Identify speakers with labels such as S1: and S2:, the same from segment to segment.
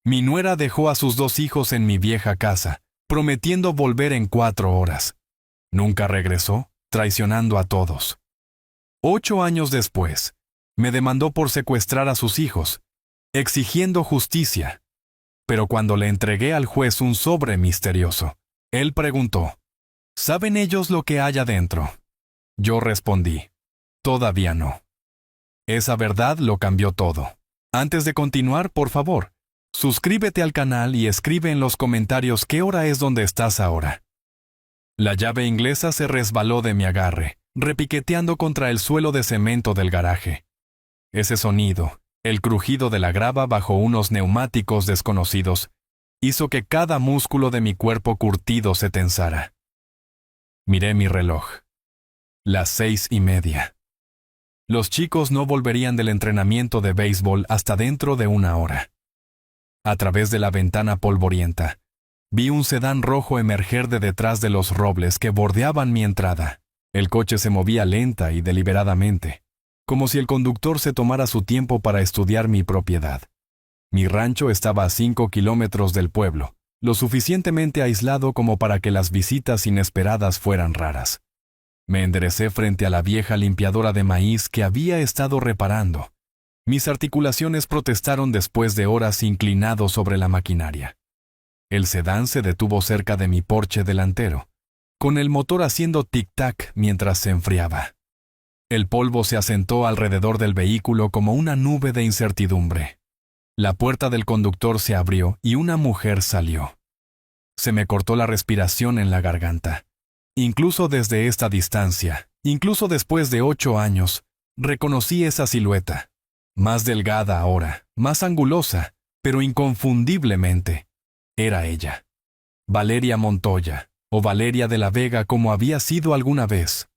S1: Mi nuera dejó a sus 2 hijos en mi vieja casa, prometiendo volver en 4 horas. Nunca regresó, traicionando a todos. 8 años después, me demandó por secuestrar a sus hijos, exigiendo justicia. Pero cuando le entregué al juez un sobre misterioso, él preguntó, ¿saben ellos lo que hay adentro? Yo respondí, todavía no. Esa verdad lo cambió todo. Antes de continuar, por favor, suscríbete al canal y escribe en los comentarios qué hora es donde estás ahora. La llave inglesa se resbaló de mi agarre, repiqueteando contra el suelo de cemento del garaje. Ese sonido, el crujido de la grava bajo unos neumáticos desconocidos, hizo que cada músculo de mi cuerpo curtido se tensara. Miré mi reloj. Las 6:30. Los chicos no volverían del entrenamiento de béisbol hasta dentro de 1 hora. A través de la ventana polvorienta, vi un sedán rojo emerger de detrás de los robles que bordeaban mi entrada. El coche se movía lenta y deliberadamente, como si el conductor se tomara su tiempo para estudiar mi propiedad. Mi rancho estaba a 5 kilómetros del pueblo, lo suficientemente aislado como para que las visitas inesperadas fueran raras. Me enderecé frente a la vieja limpiadora de maíz que había estado reparando. Mis articulaciones protestaron después de horas inclinado sobre la maquinaria. El sedán se detuvo cerca de mi porche delantero, con el motor haciendo tic-tac mientras se enfriaba. El polvo se asentó alrededor del vehículo como una nube de incertidumbre. La puerta del conductor se abrió y una mujer salió. Se me cortó la respiración en la garganta. Incluso desde esta distancia, incluso después de 8 años, reconocí esa silueta. Más delgada ahora, más angulosa, pero inconfundiblemente, era ella. Valeria Montoya, o Valeria de la Vega como había sido alguna vez.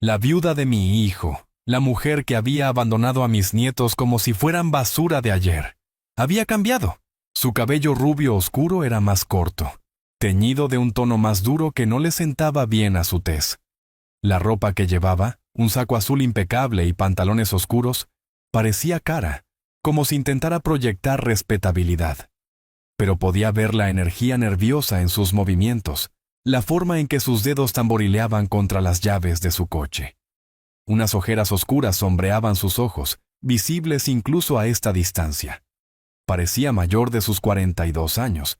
S1: La viuda de mi hijo, la mujer que había abandonado a mis nietos como si fueran basura de ayer. Había cambiado. Su cabello rubio oscuro era más corto, teñido de un tono más duro que no le sentaba bien a su tez. La ropa que llevaba, un saco azul impecable y pantalones oscuros, parecía cara, como si intentara proyectar respetabilidad. Pero podía ver la energía nerviosa en sus movimientos, la forma en que sus dedos tamborileaban contra las llaves de su coche. Unas ojeras oscuras sombreaban sus ojos, visibles incluso a esta distancia. Parecía mayor de sus 42 años,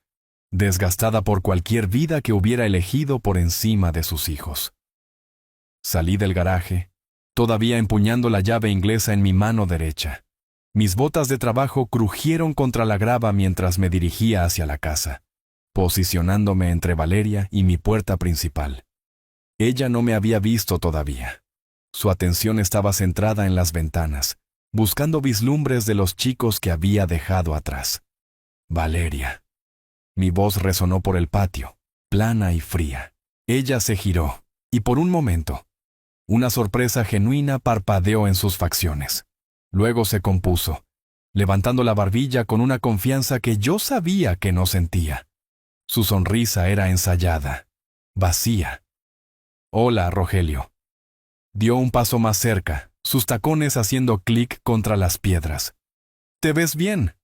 S1: desgastada por cualquier vida que hubiera elegido por encima de sus hijos. Salí del garaje, todavía empuñando la llave inglesa en mi mano derecha. Mis botas de trabajo crujieron contra la grava mientras me dirigía hacia la casa, posicionándome entre Valeria y mi puerta principal. Ella no me había visto todavía. Su atención estaba centrada en las ventanas, buscando vislumbres de los chicos que había dejado atrás. Valeria. Mi voz resonó por el patio, plana y fría. Ella se giró, y por un momento, una sorpresa genuina parpadeó en sus facciones. Luego se compuso, levantando la barbilla con una confianza que yo sabía que no sentía. Su sonrisa era ensayada, vacía. «Hola, Rogelio». Dio un paso más cerca, sus tacones haciendo clic contra las piedras. «¿Te ves bien?»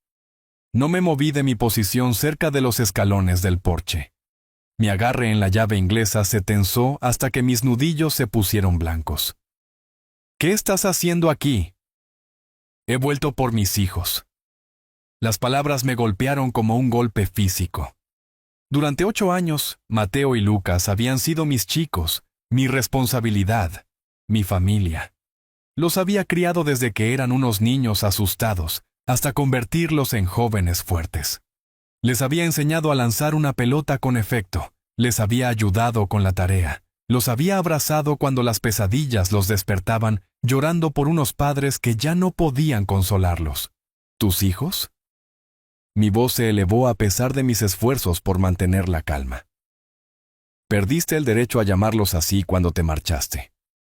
S1: No me moví de mi posición cerca de los escalones del porche. Mi agarre en la llave inglesa se tensó hasta que mis nudillos se pusieron blancos. «¿Qué estás haciendo aquí?» «He vuelto por mis hijos». Las palabras me golpearon como un golpe físico. Durante 8 años, Mateo y Lucas habían sido mis chicos, mi responsabilidad, mi familia. Los había criado desde que eran unos niños asustados, hasta convertirlos en jóvenes fuertes. Les había enseñado a lanzar una pelota con efecto, les había ayudado con la tarea, los había abrazado cuando las pesadillas los despertaban, llorando por unos padres que ya no podían consolarlos. ¿Tus hijos? Mi voz se elevó a pesar de mis esfuerzos por mantener la calma. Perdiste el derecho a llamarlos así cuando te marchaste.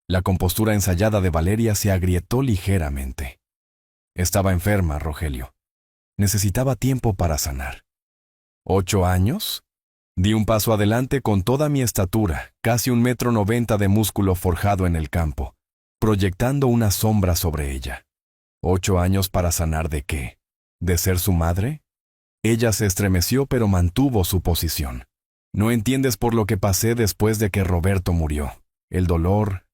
S1: La compostura ensayada de Valeria se agrietó ligeramente. Estaba enferma, Rogelio. Necesitaba tiempo para sanar. ¿8 años? Di un paso adelante con toda mi estatura, casi 1,90 m de músculo forjado en el campo, proyectando una sombra sobre ella. ¿8 años para sanar de qué? ¿De ser su madre? Ella se estremeció pero mantuvo su posición. No entiendes por lo que pasé después de que Roberto murió. El dolor,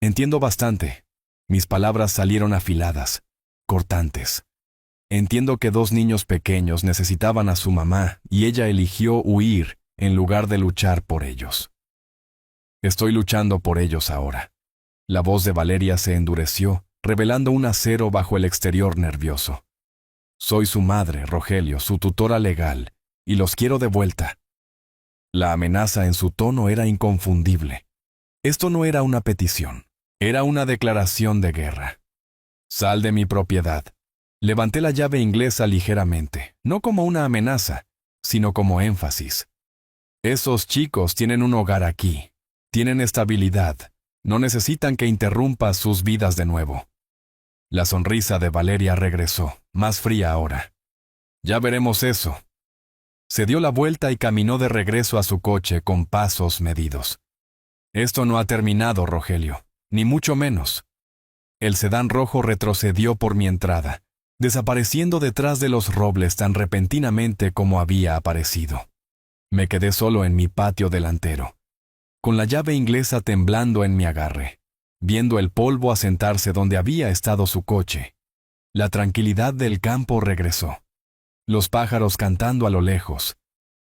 S1: Entiendo bastante. Mis palabras salieron afiladas, cortantes. Entiendo que 2 niños pequeños necesitaban a su mamá y ella eligió huir en lugar de luchar por ellos. Estoy luchando por ellos ahora. La voz de Valeria se endureció, revelando un acero bajo el exterior nervioso. Soy su madre, Rogelio, su tutora legal, y los quiero de vuelta. La amenaza en su tono era inconfundible. Esto no era una petición, era una declaración de guerra. Sal de mi propiedad. Levanté la llave inglesa ligeramente, no como una amenaza, sino como énfasis. Esos chicos tienen un hogar aquí, tienen estabilidad, no necesitan que interrumpas sus vidas de nuevo. La sonrisa de Valeria regresó, más fría ahora. Ya veremos eso. Se dio la vuelta y caminó de regreso a su coche con pasos medidos. Esto no ha terminado, Rogelio, ni mucho menos. El sedán rojo retrocedió por mi entrada, desapareciendo detrás de los robles tan repentinamente como había aparecido. Me quedé solo en mi patio delantero, con la llave inglesa temblando en mi agarre, viendo el polvo asentarse donde había estado su coche. La tranquilidad del campo regresó. Los pájaros cantando a lo lejos,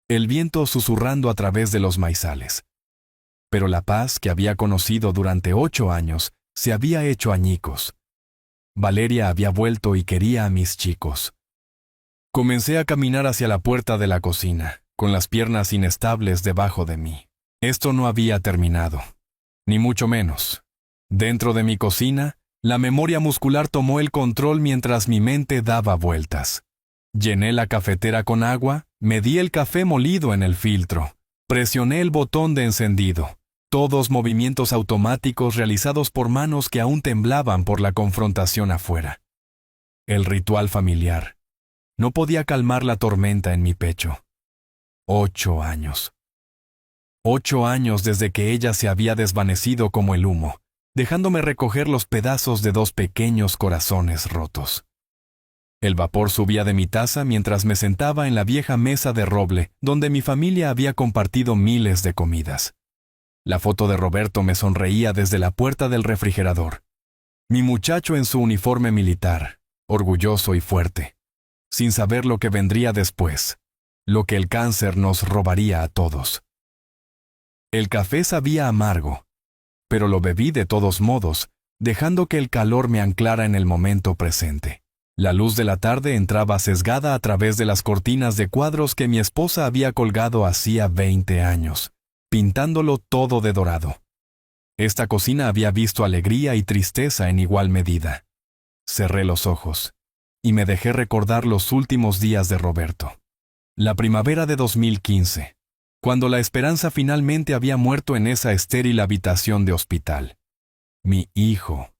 S1: el viento susurrando a través de los maizales. Pero la paz que había conocido durante 8 años se había hecho añicos. Valeria había vuelto y quería a mis chicos. Comencé a caminar hacia la puerta de la cocina, con las piernas inestables debajo de mí. Esto no había terminado, ni mucho menos. Dentro de mi cocina, la memoria muscular tomó el control mientras mi mente daba vueltas. Llené la cafetera con agua, medí el café molido en el filtro, presioné el botón de encendido, todos movimientos automáticos realizados por manos que aún temblaban por la confrontación afuera. El ritual familiar. No podía calmar la tormenta en mi pecho. 8 años. 8 años desde que ella se había desvanecido como el humo, dejándome recoger los pedazos de 2 pequeños corazones rotos. El vapor subía de mi taza mientras me sentaba en la vieja mesa de roble donde mi familia había compartido miles de comidas. La foto de Roberto me sonreía desde la puerta del refrigerador. Mi muchacho en su uniforme militar, orgulloso y fuerte, sin saber lo que vendría después, lo que el cáncer nos robaría a todos. El café sabía amargo, pero lo bebí de todos modos, dejando que el calor me anclara en el momento presente. La luz de la tarde entraba sesgada a través de las cortinas de cuadros que mi esposa había colgado hacía 20 años, pintándolo todo de dorado. Esta cocina había visto alegría y tristeza en igual medida. Cerré los ojos y me dejé recordar los últimos días de Roberto. La primavera de 2015, cuando la esperanza finalmente había muerto en esa estéril habitación de hospital. Mi hijo,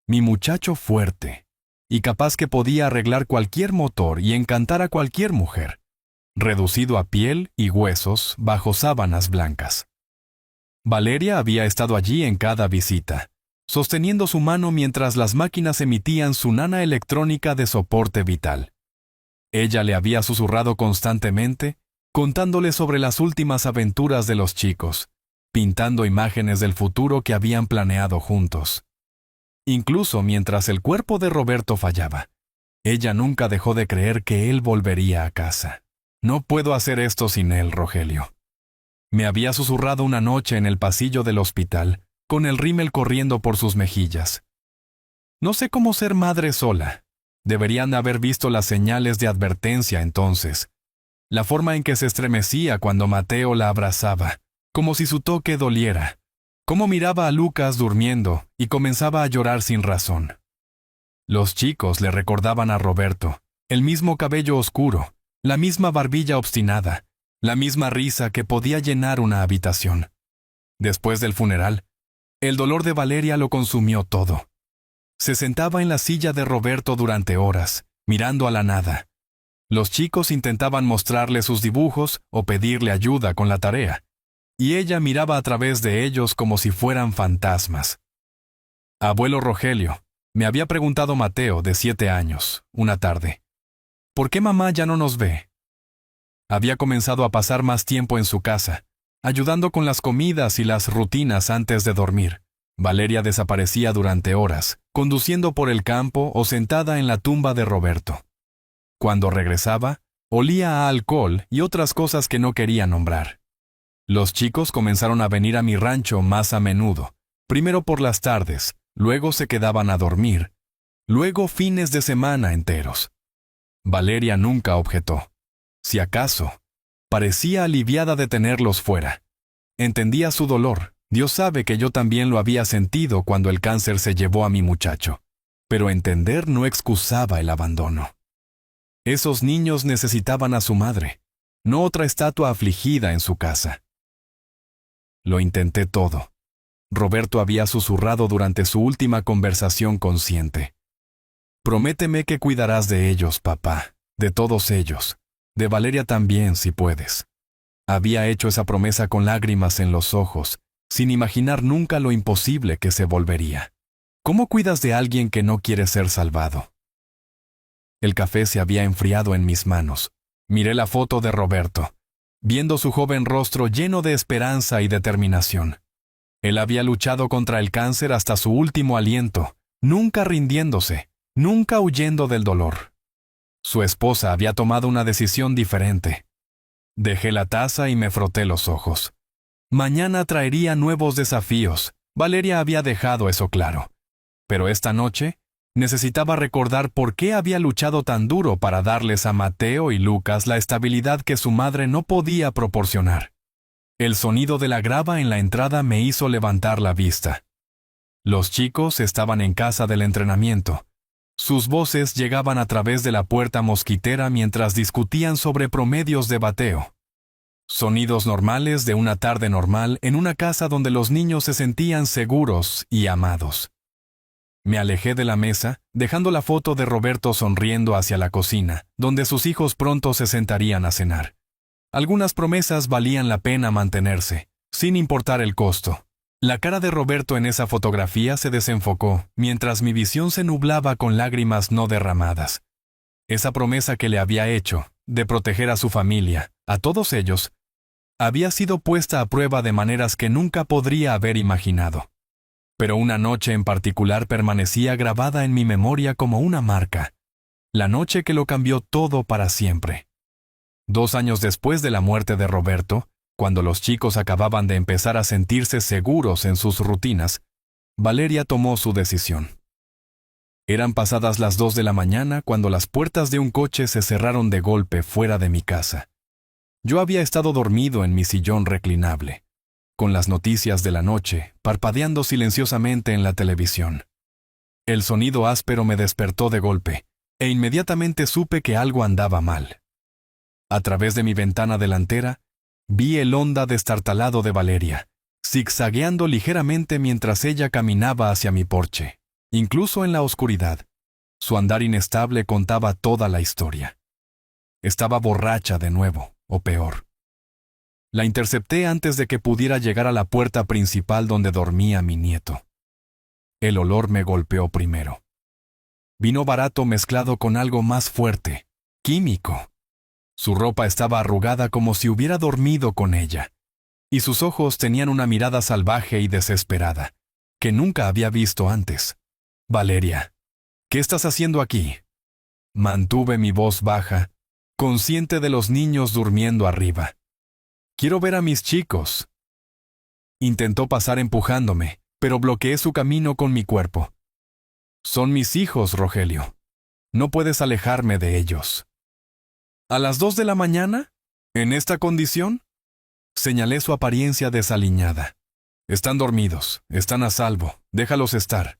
S1: mi muchacho fuerte, y capaz que podía arreglar cualquier motor y encantar a cualquier mujer, reducido a piel y huesos bajo sábanas blancas. Valeria había estado allí en cada visita, sosteniendo su mano mientras las máquinas emitían su nana electrónica de soporte vital. Ella le había susurrado constantemente, contándole sobre las últimas aventuras de los chicos, pintando imágenes del futuro que habían planeado juntos. Incluso mientras el cuerpo de Roberto fallaba, ella nunca dejó de creer que él volvería a casa. No puedo hacer esto sin él, Rogelio. Me había susurrado una noche en el pasillo del hospital, con el rímel corriendo por sus mejillas. No sé cómo ser madre sola. Deberían haber visto las señales de advertencia entonces. La forma en que se estremecía cuando Mateo la abrazaba, como si su toque doliera. Cómo miraba a Lucas durmiendo y comenzaba a llorar sin razón. Los chicos le recordaban a Roberto, el mismo cabello oscuro, la misma barbilla obstinada, la misma risa que podía llenar una habitación. Después del funeral, el dolor de Valeria lo consumió todo. Se sentaba en la silla de Roberto durante horas, mirando a la nada. Los chicos intentaban mostrarle sus dibujos o pedirle ayuda con la tarea, y ella miraba a través de ellos como si fueran fantasmas. Abuelo Rogelio, me había preguntado Mateo, de 7 años, una tarde. ¿Por qué mamá ya no nos ve? Había comenzado a pasar más tiempo en su casa, ayudando con las comidas y las rutinas antes de dormir. Valeria desaparecía durante horas, conduciendo por el campo o sentada en la tumba de Roberto. Cuando regresaba, olía a alcohol y otras cosas que no quería nombrar. Los chicos comenzaron a venir a mi rancho más a menudo, primero por las tardes, luego se quedaban a dormir, luego fines de semana enteros. Valeria nunca objetó. Si acaso, parecía aliviada de tenerlos fuera. Entendía su dolor. Dios sabe que yo también lo había sentido cuando el cáncer se llevó a mi muchacho. Pero entender no excusaba el abandono. Esos niños necesitaban a su madre, no otra estatua afligida en su casa. Lo intenté todo. Roberto había susurrado durante su última conversación consciente. Prométeme que cuidarás de ellos, papá, de todos ellos. De Valeria también, si puedes. Había hecho esa promesa con lágrimas en los ojos, sin imaginar nunca lo imposible que se volvería. ¿Cómo cuidas de alguien que no quiere ser salvado? El café se había enfriado en mis manos. Miré la foto de Roberto, viendo su joven rostro lleno de esperanza y determinación. Él había luchado contra el cáncer hasta su último aliento, nunca rindiéndose, nunca huyendo del dolor. Su esposa había tomado una decisión diferente. Dejé la taza y me froté los ojos. Mañana traería nuevos desafíos. Valeria había dejado eso claro. Pero esta noche necesitaba recordar por qué había luchado tan duro para darles a Mateo y Lucas la estabilidad que su madre no podía proporcionar. El sonido de la grava en la entrada me hizo levantar la vista. Los chicos estaban en casa del entrenamiento. Sus voces llegaban a través de la puerta mosquitera mientras discutían sobre promedios de bateo. Sonidos normales de una tarde normal en una casa donde los niños se sentían seguros y amados. Me alejé de la mesa, dejando la foto de Roberto sonriendo hacia la cocina, donde sus hijos pronto se sentarían a cenar. Algunas promesas valían la pena mantenerse, sin importar el costo. La cara de Roberto en esa fotografía se desenfocó, mientras mi visión se nublaba con lágrimas no derramadas. Esa promesa que le había hecho, de proteger a su familia, a todos ellos, había sido puesta a prueba de maneras que nunca podría haber imaginado. Pero una noche en particular permanecía grabada en mi memoria como una marca. La noche que lo cambió todo para siempre. 2 años después de la muerte de Roberto, cuando los chicos acababan de empezar a sentirse seguros en sus rutinas, Valeria tomó su decisión. Eran pasadas las 2 de la mañana cuando las puertas de un coche se cerraron de golpe fuera de mi casa. Yo había estado dormido en mi sillón reclinable, con las noticias de la noche parpadeando silenciosamente en la televisión. El sonido áspero me despertó de golpe, e inmediatamente supe que algo andaba mal. A través de mi ventana delantera, vi el Honda destartalado de Valeria, zigzagueando ligeramente mientras ella caminaba hacia mi porche. Incluso en la oscuridad, su andar inestable contaba toda la historia. Estaba borracha de nuevo, o peor. La intercepté antes de que pudiera llegar a la puerta principal donde dormía mi nieto. El olor me golpeó primero. Vino barato mezclado con algo más fuerte, químico. Su ropa estaba arrugada como si hubiera dormido con ella, y sus ojos tenían una mirada salvaje y desesperada, que nunca había visto antes. Valeria, ¿qué estás haciendo aquí? Mantuve mi voz baja, consciente de los niños durmiendo arriba. Quiero ver a mis chicos. Intentó pasar empujándome, pero bloqueé su camino con mi cuerpo. Son mis hijos, Rogelio. No puedes alejarme de ellos. ¿A las 2 de la mañana? ¿En esta condición? Señalé su apariencia desaliñada. Están dormidos, están a salvo, déjalos estar.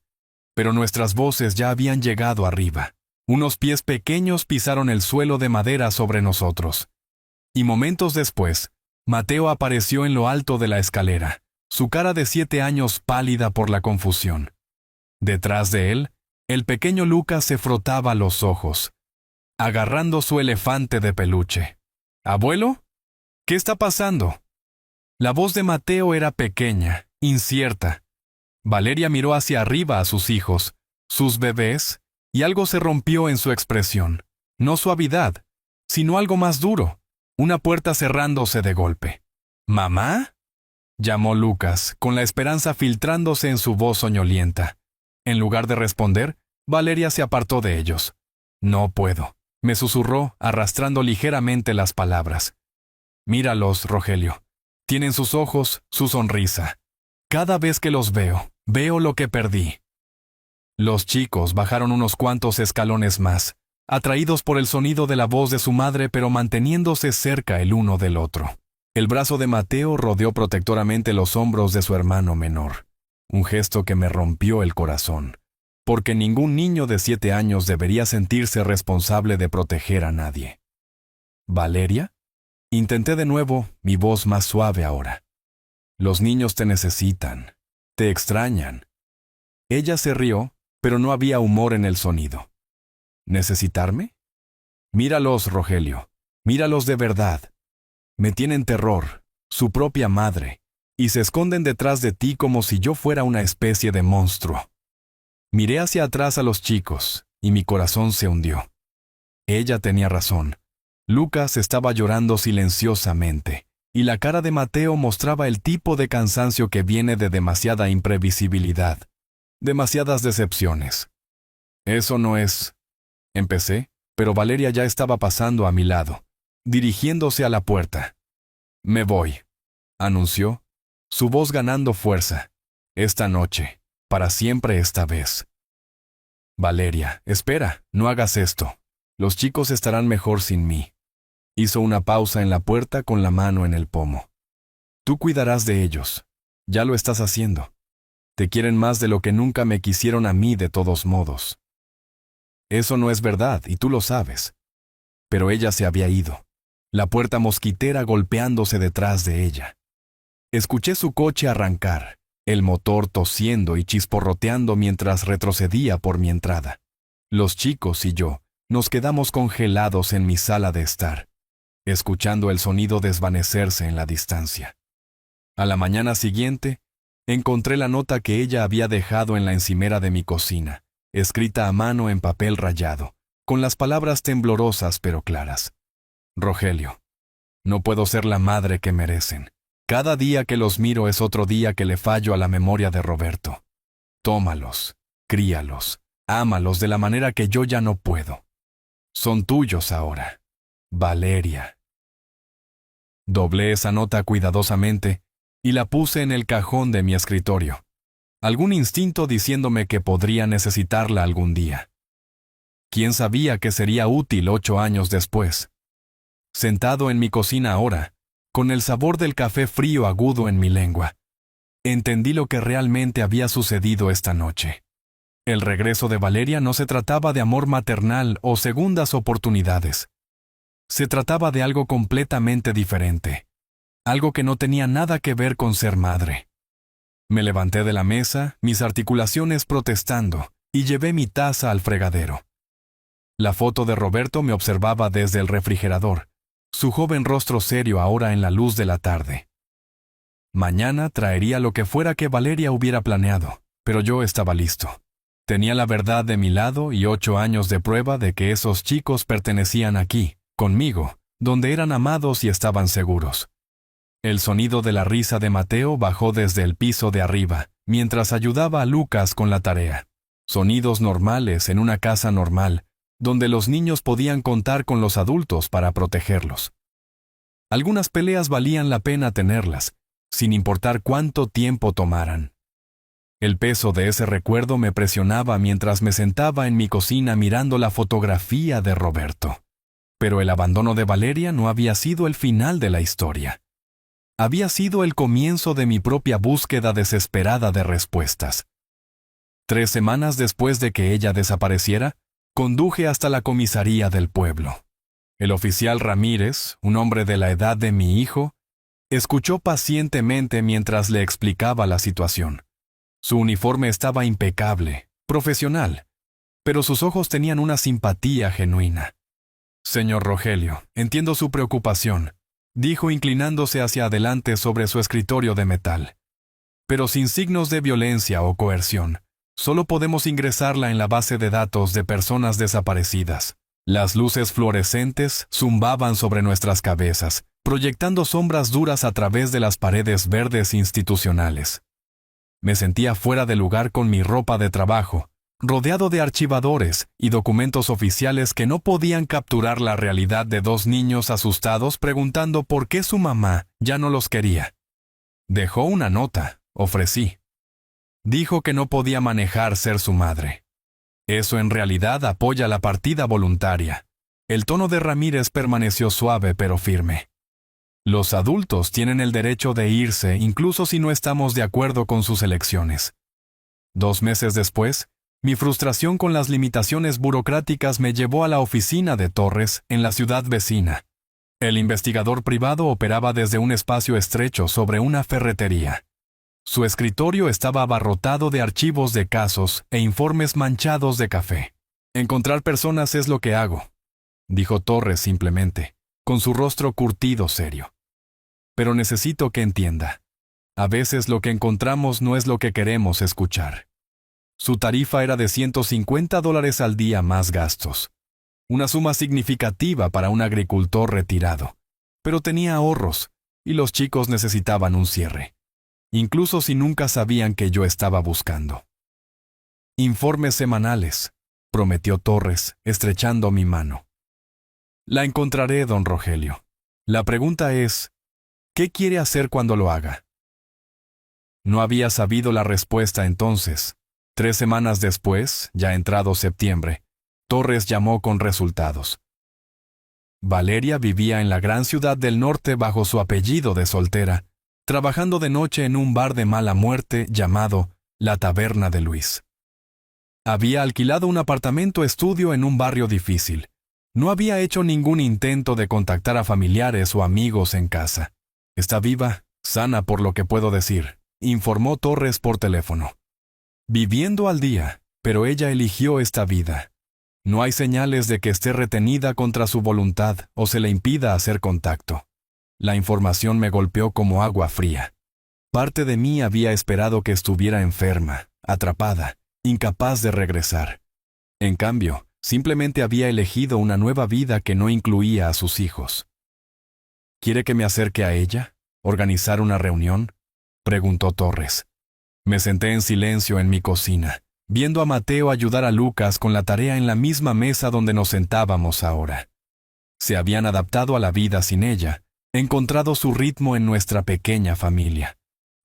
S1: Pero nuestras voces ya habían llegado arriba. Unos pies pequeños pisaron el suelo de madera sobre nosotros. Y momentos después, Mateo apareció en lo alto de la escalera, su cara de 7 años pálida por la confusión. Detrás de él, el pequeño Lucas se frotaba los ojos, agarrando su elefante de peluche. ¿Abuelo? ¿Qué está pasando? La voz de Mateo era pequeña, incierta. Valeria miró hacia arriba a sus hijos, sus bebés, y algo se rompió en su expresión. No suavidad, sino algo más duro, una puerta cerrándose de golpe. ¿Mamá?, llamó Lucas, con la esperanza filtrándose en su voz soñolienta. En lugar de responder, Valeria se apartó de ellos. No puedo, me susurró, arrastrando ligeramente las palabras. Míralos, Rogelio. Tienen sus ojos, su sonrisa. Cada vez que los veo, veo lo que perdí. Los chicos bajaron unos cuantos escalones más, atraídos por el sonido de la voz de su madre, pero manteniéndose cerca el uno del otro. El brazo de Mateo rodeó protectoramente los hombros de su hermano menor, un gesto que me rompió el corazón, porque ningún niño de 7 años debería sentirse responsable de proteger a nadie. ¿Valeria? Intenté de nuevo, mi voz más suave ahora. Los niños te necesitan, te extrañan. Ella se rió, pero no había humor en el sonido. ¿Necesitarme? Míralos, Rogelio, míralos de verdad. Me tienen terror, su propia madre, y se esconden detrás de ti como si yo fuera una especie de monstruo. Miré hacia atrás a los chicos, y mi corazón se hundió. Ella tenía razón. Lucas estaba llorando silenciosamente, y la cara de Mateo mostraba el tipo de cansancio que viene de demasiada imprevisibilidad, demasiadas decepciones. Eso no es... Empecé, pero Valeria ya estaba pasando a mi lado, dirigiéndose a la puerta. Me voy, anunció, su voz ganando fuerza. Esta noche, para siempre esta vez. Valeria, espera, no hagas esto. Los chicos estarán mejor sin mí. Hizo una pausa en la puerta con la mano en el pomo. Tú cuidarás de ellos. Ya lo estás haciendo. Te quieren más de lo que nunca me quisieron a mí de todos modos. Eso no es verdad, y tú lo sabes. Pero ella se había ido, la puerta mosquitera golpeándose detrás de ella. Escuché su coche arrancar, el motor tosiendo y chisporroteando mientras retrocedía por mi entrada. Los chicos y yo nos quedamos congelados en mi sala de estar, escuchando el sonido desvanecerse en la distancia. A la mañana siguiente, encontré la nota que ella había dejado en la encimera de mi cocina, escrita a mano en papel rayado, con las palabras temblorosas pero claras. Rogelio, no puedo ser la madre que merecen. Cada día que los miro es otro día que le fallo a la memoria de Roberto. Tómalos, críalos, ámalos de la manera que yo ya no puedo. Son tuyos ahora. Valeria. Doblé esa nota cuidadosamente y la puse en el cajón de mi escritorio. Algún instinto diciéndome que podría necesitarla algún día. ¿Quién sabía que sería útil 8 años después? Sentado en mi cocina ahora, con el sabor del café frío agudo en mi lengua, entendí lo que realmente había sucedido esta noche. El regreso de Valeria no se trataba de amor maternal o segundas oportunidades. Se trataba de algo completamente diferente, algo que no tenía nada que ver con ser madre. Me levanté de la mesa, mis articulaciones protestando, y llevé mi taza al fregadero. La foto de Roberto me observaba desde el refrigerador, su joven rostro serio ahora en la luz de la tarde. Mañana traería lo que fuera que Valeria hubiera planeado, pero yo estaba listo. Tenía la verdad de mi lado y 8 años de prueba de que esos chicos pertenecían aquí, conmigo, donde eran amados y estaban seguros. El sonido de la risa de Mateo bajó desde el piso de arriba, mientras ayudaba a Lucas con la tarea. Sonidos normales en una casa normal, donde los niños podían contar con los adultos para protegerlos. Algunas peleas valían la pena tenerlas, sin importar cuánto tiempo tomaran. El peso de ese recuerdo me presionaba mientras me sentaba en mi cocina mirando la fotografía de Roberto. Pero el abandono de Valeria no había sido el final de la historia. Había sido el comienzo de mi propia búsqueda desesperada de respuestas. 3 semanas después de que ella desapareciera, conduje hasta la comisaría del pueblo. El oficial Ramírez, un hombre de la edad de mi hijo, escuchó pacientemente mientras le explicaba la situación. Su uniforme estaba impecable, profesional, pero sus ojos tenían una simpatía genuina. Señor Rogelio, entiendo su preocupación, dijo inclinándose hacia adelante sobre su escritorio de metal. Pero sin signos de violencia o coerción, solo podemos ingresarla en la base de datos de personas desaparecidas. Las luces fluorescentes zumbaban sobre nuestras cabezas, proyectando sombras duras a través de las paredes verdes institucionales. Me sentía fuera de lugar con mi ropa de trabajo, rodeado de archivadores y documentos oficiales que no podían capturar la realidad de dos niños asustados preguntando por qué su mamá ya no los quería. Dejó una nota, ofrecí. Dijo que no podía manejar ser su madre. Eso en realidad apoya la partida voluntaria. El tono de Ramírez permaneció suave pero firme. Los adultos tienen el derecho de irse incluso si no estamos de acuerdo con sus elecciones. 2 meses después, mi frustración con las limitaciones burocráticas me llevó a la oficina de Torres en la ciudad vecina. El investigador privado operaba desde un espacio estrecho sobre una ferretería. Su escritorio estaba abarrotado de archivos de casos e informes manchados de café. Encontrar personas es lo que hago, dijo Torres simplemente, con su rostro curtido serio. Pero necesito que entienda. A veces lo que encontramos no es lo que queremos escuchar. Su tarifa era de $150 al día más gastos. Una suma significativa para un agricultor retirado. Pero tenía ahorros, y los chicos necesitaban un cierre. Incluso si nunca sabían que yo estaba buscando. Informes semanales, prometió Torres, estrechando mi mano. La encontraré, don Rogelio. La pregunta es, ¿qué quiere hacer cuando lo haga? No había sabido la respuesta entonces. 3 semanas después, ya entrado septiembre, Torres llamó con resultados. Valeria vivía en la gran ciudad del norte bajo su apellido de soltera, trabajando de noche en un bar de mala muerte llamado La Taberna de Luis. Había alquilado un apartamento estudio en un barrio difícil. No había hecho ningún intento de contactar a familiares o amigos en casa. Está viva, sana por lo que puedo decir, informó Torres por teléfono. Viviendo al día, pero ella eligió esta vida. No hay señales de que esté retenida contra su voluntad o se le impida hacer contacto. La información me golpeó como agua fría. Parte de mí había esperado que estuviera enferma, atrapada, incapaz de regresar. En cambio, simplemente había elegido una nueva vida que no incluía a sus hijos. ¿Quiere que me acerque a ella? ¿Organizar una reunión? Preguntó Torres. Me senté en silencio en mi cocina, viendo a Mateo ayudar a Lucas con la tarea en la misma mesa donde nos sentábamos ahora. Se habían adaptado a la vida sin ella, encontrado su ritmo en nuestra pequeña familia.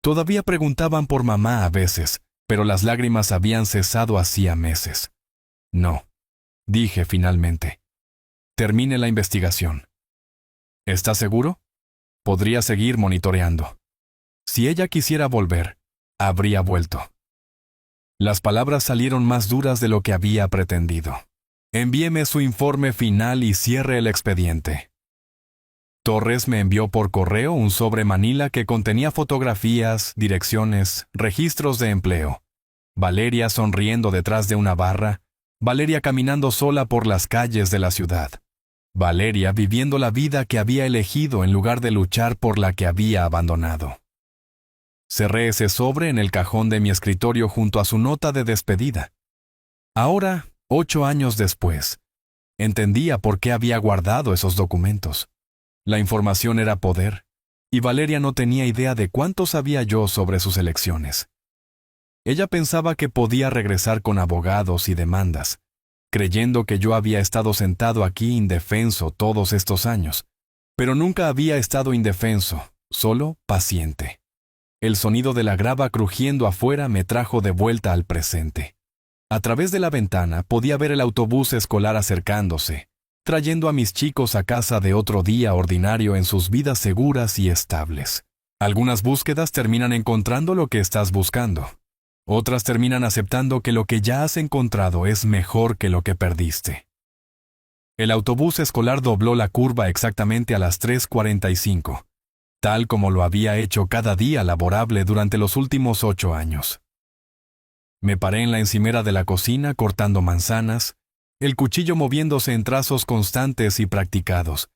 S1: Todavía preguntaban por mamá a veces, pero las lágrimas habían cesado hacía meses. No, dije finalmente. Termine la investigación. ¿Está seguro? Podría seguir monitoreando. Si ella quisiera volver, habría vuelto. Las palabras salieron más duras de lo que había pretendido. Envíeme su informe final y cierre el expediente. Torres me envió por correo un sobre Manila que contenía fotografías, direcciones, registros de empleo. Valeria sonriendo detrás de una barra, Valeria caminando sola por las calles de la ciudad. Valeria viviendo la vida que había elegido en lugar de luchar por la que había abandonado. Cerré ese sobre en el cajón de mi escritorio junto a su nota de despedida. Ahora, 8 años después, entendía por qué había guardado esos documentos. La información era poder, y Valeria no tenía idea de cuánto sabía yo sobre sus elecciones. Ella pensaba que podía regresar con abogados y demandas, creyendo que yo había estado sentado aquí indefenso todos estos años, pero nunca había estado indefenso, solo paciente. El sonido de la grava crujiendo afuera me trajo de vuelta al presente. A través de la ventana podía ver el autobús escolar acercándose, trayendo a mis chicos a casa de otro día ordinario en sus vidas seguras y estables. Algunas búsquedas terminan encontrando lo que estás buscando. Otras terminan aceptando que lo que ya has encontrado es mejor que lo que perdiste. El autobús escolar dobló la curva exactamente a las 3:45, tal como lo había hecho cada día laborable durante los últimos 8 años. Me paré en la encimera de la cocina cortando manzanas, el cuchillo moviéndose en trazos constantes y practicados,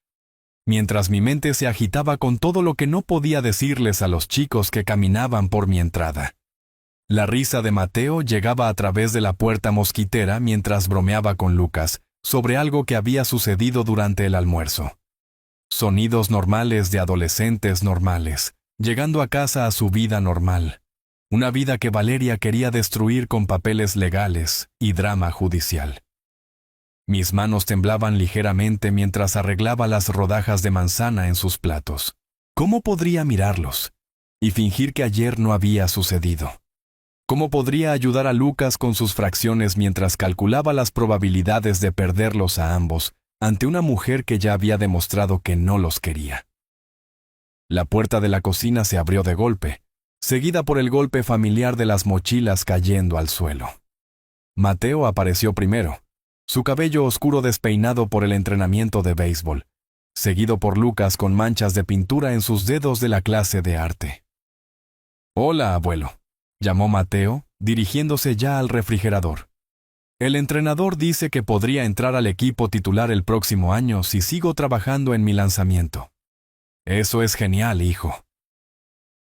S1: mientras mi mente se agitaba con todo lo que no podía decirles a los chicos que caminaban por mi entrada. La risa de Mateo llegaba a través de la puerta mosquitera mientras bromeaba con Lucas, sobre algo que había sucedido durante el almuerzo. Sonidos normales de adolescentes normales, llegando a casa a su vida normal. Una vida que Valeria quería destruir con papeles legales y drama judicial. Mis manos temblaban ligeramente mientras arreglaba las rodajas de manzana en sus platos. ¿Cómo podría mirarlos y fingir que ayer no había sucedido? ¿Cómo podría ayudar a Lucas con sus fracciones mientras calculaba las probabilidades de perderlos a ambos ante una mujer que ya había demostrado que no los quería? La puerta de la cocina se abrió de golpe, seguida por el golpe familiar de las mochilas cayendo al suelo. Mateo apareció primero, su cabello oscuro despeinado por el entrenamiento de béisbol, seguido por Lucas con manchas de pintura en sus dedos de la clase de arte. «Hola, abuelo», llamó Mateo, dirigiéndose ya al refrigerador. «El entrenador dice que podría entrar al equipo titular el próximo año si sigo trabajando en mi lanzamiento». «Eso es genial, hijo».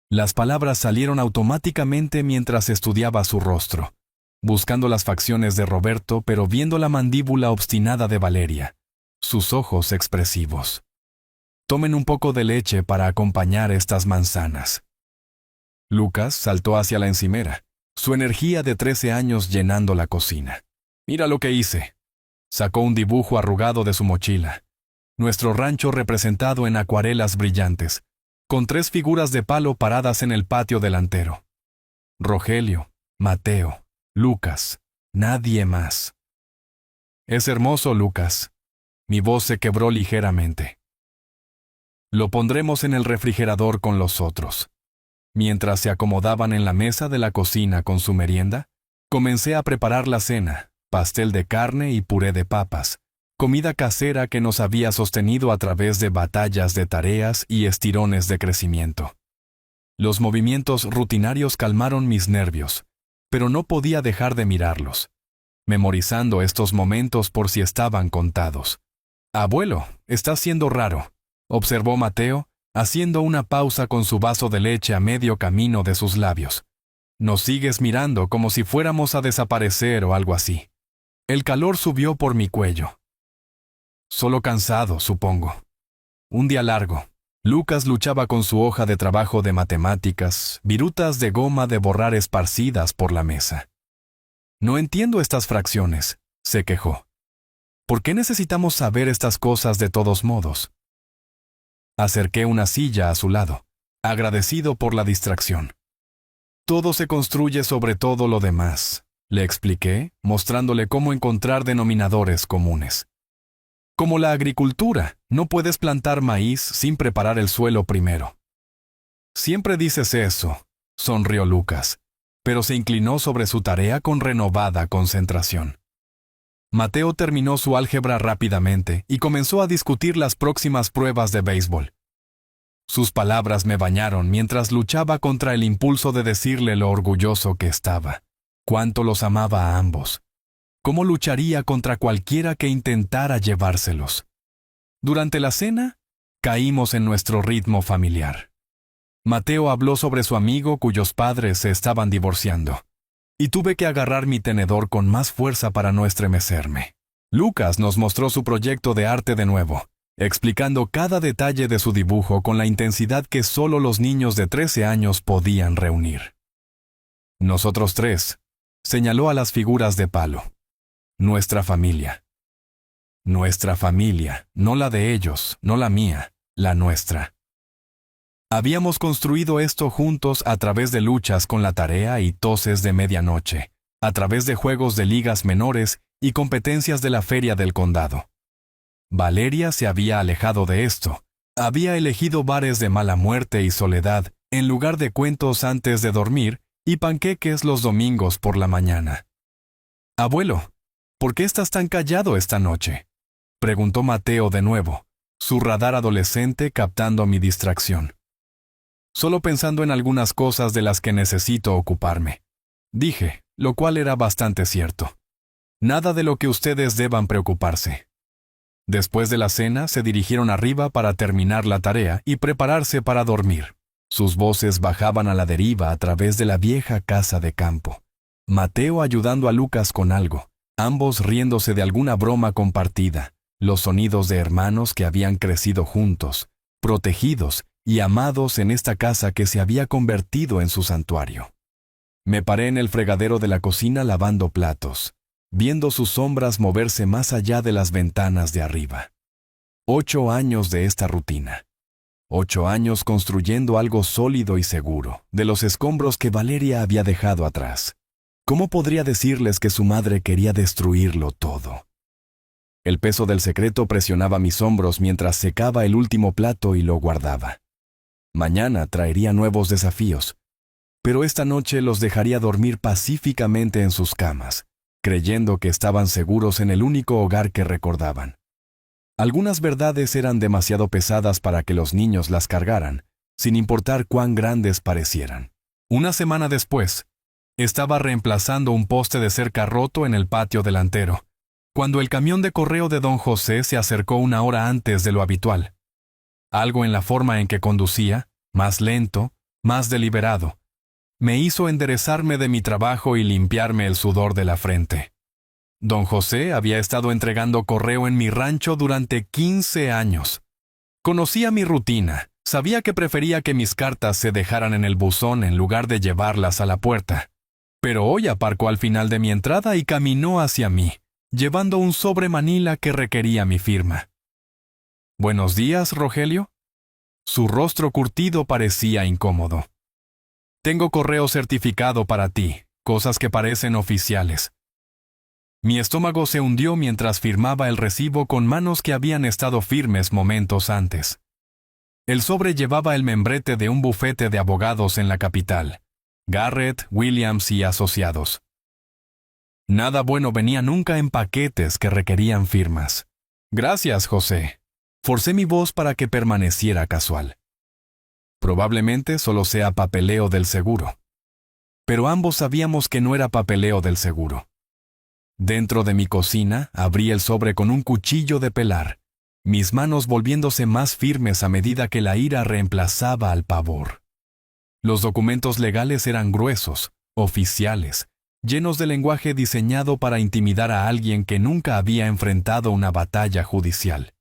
S1: Las palabras salieron automáticamente mientras estudiaba su rostro, buscando las facciones de Roberto, pero viendo la mandíbula obstinada de Valeria, sus ojos expresivos. «Tomen un poco de leche para acompañar estas manzanas». Lucas saltó hacia la encimera, su energía de 13 años llenando la cocina. «Mira lo que hice». Sacó un dibujo arrugado de su mochila. Nuestro rancho representado en acuarelas brillantes, con 3 figuras de palo paradas en el patio delantero. Rogelio, Mateo, Lucas, nadie más. «Es hermoso, Lucas». Mi voz se quebró ligeramente. «Lo pondremos en el refrigerador con los otros». Mientras se acomodaban en la mesa de la cocina con su merienda, comencé a preparar la cena, pastel de carne y puré de papas, comida casera que nos había sostenido a través de batallas de tareas y estirones de crecimiento. Los movimientos rutinarios calmaron mis nervios, pero no podía dejar de mirarlos, memorizando estos momentos por si estaban contados. «Abuelo, está siendo raro», observó Mateo, haciendo una pausa con su vaso de leche a medio camino de sus labios. «Nos sigues mirando como si fuéramos a desaparecer o algo así». El calor subió por mi cuello. «Solo cansado, supongo. Un día largo». Lucas luchaba con su hoja de trabajo de matemáticas, virutas de goma de borrar esparcidas por la mesa. «No entiendo estas fracciones», se quejó. «¿Por qué necesitamos saber estas cosas de todos modos?» Acerqué una silla a su lado, agradecido por la distracción. «Todo se construye sobre todo lo demás», le expliqué, mostrándole cómo encontrar denominadores comunes. «Como la agricultura, no puedes plantar maíz sin preparar el suelo primero». «Siempre dices eso», sonrió Lucas, pero se inclinó sobre su tarea con renovada concentración. Mateo terminó su álgebra rápidamente y comenzó a discutir las próximas pruebas de béisbol. Sus palabras me bañaron mientras luchaba contra el impulso de decirle lo orgulloso que estaba, cuánto los amaba a ambos, cómo lucharía contra cualquiera que intentara llevárselos. Durante la cena, caímos en nuestro ritmo familiar. Mateo habló sobre su amigo cuyos padres se estaban divorciando, y tuve que agarrar mi tenedor con más fuerza para no estremecerme. Lucas nos mostró su proyecto de arte de nuevo, explicando cada detalle de su dibujo con la intensidad que solo los niños de 13 años podían reunir. «Nosotros 3», señaló a las figuras de palo. «Nuestra familia». Nuestra familia, no la de ellos, no la mía, la nuestra. Habíamos construido esto juntos a través de luchas con la tarea y toses de medianoche, a través de juegos de ligas menores y competencias de la feria del condado. Valeria se había alejado de esto. Había elegido bares de mala muerte y soledad en lugar de cuentos antes de dormir y panqueques los domingos por la mañana. «Abuelo, ¿por qué estás tan callado esta noche?», preguntó Mateo de nuevo, su radar adolescente captando mi distracción. «Solo pensando en algunas cosas de las que necesito ocuparme», dije, lo cual era bastante cierto. «Nada de lo que ustedes deban preocuparse». Después de la cena, se dirigieron arriba para terminar la tarea y prepararse para dormir. Sus voces bajaban a la deriva a través de la vieja casa de campo. Mateo ayudando a Lucas con algo, ambos riéndose de alguna broma compartida, los sonidos de hermanos que habían crecido juntos, protegidos y amados en esta casa que se había convertido en su santuario. Me paré en el fregadero de la cocina lavando platos, viendo sus sombras moverse más allá de las ventanas de arriba. 8 años de esta rutina. 8 años construyendo algo sólido y seguro, de los escombros que Valeria había dejado atrás. ¿Cómo podría decirles que su madre quería destruirlo todo? El peso del secreto presionaba mis hombros mientras secaba el último plato y lo guardaba. Mañana traería nuevos desafíos, pero esta noche los dejaría dormir pacíficamente en sus camas, creyendo que estaban seguros en el único hogar que recordaban. Algunas verdades eran demasiado pesadas para que los niños las cargaran, sin importar cuán grandes parecieran. Una semana después, estaba reemplazando un poste de cerca roto en el patio delantero, cuando el camión de correo de don José se acercó 1 hora antes de lo habitual. Algo en la forma en que conducía, más lento, más deliberado, me hizo enderezarme de mi trabajo y limpiarme el sudor de la frente. Don José había estado entregando correo en mi rancho durante 15 años. Conocía mi rutina, sabía que prefería que mis cartas se dejaran en el buzón en lugar de llevarlas a la puerta. Pero hoy aparcó al final de mi entrada y caminó hacia mí, llevando un sobre manila que requería mi firma. «Buenos días, Rogelio». Su rostro curtido parecía incómodo. «Tengo correo certificado para ti, cosas que parecen oficiales». Mi estómago se hundió mientras firmaba el recibo con manos que habían estado firmes momentos antes. El sobre llevaba el membrete de un bufete de abogados en la capital, Garrett, Williams y Asociados. Nada bueno venía nunca en paquetes que requerían firmas. «Gracias, José». Forcé mi voz para que permaneciera casual. Probablemente solo sea papeleo del seguro. Pero ambos sabíamos que no era papeleo del seguro. Dentro de mi cocina, abrí el sobre con un cuchillo de pelar, mis manos volviéndose más firmes a medida que la ira reemplazaba al pavor. Los documentos legales eran gruesos, oficiales, llenos de lenguaje diseñado para intimidar a alguien que nunca había enfrentado una batalla judicial.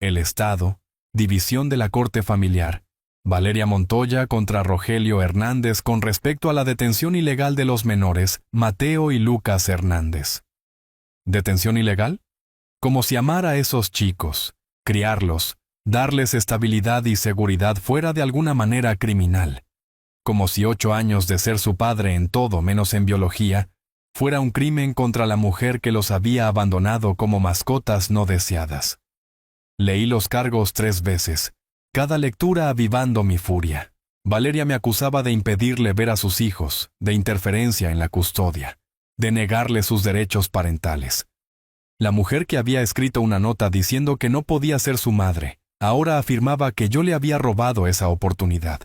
S1: El Estado, división de la Corte Familiar, Valeria Montoya contra Rogelio Hernández con respecto a la detención ilegal de los menores Mateo y Lucas Hernández. ¿Detención ilegal? Como si amar a esos chicos, criarlos, darles estabilidad y seguridad fuera de alguna manera criminal. Como si 8 años de ser su padre en todo menos en biología, fuera un crimen contra la mujer que los había abandonado como mascotas no deseadas. Leí los cargos 3 veces. Cada lectura avivando mi furia. Valeria me acusaba de impedirle ver a sus hijos, de interferencia en la custodia, de negarle sus derechos parentales. La mujer que había escrito una nota diciendo que no podía ser su madre, ahora afirmaba que yo le había robado esa oportunidad.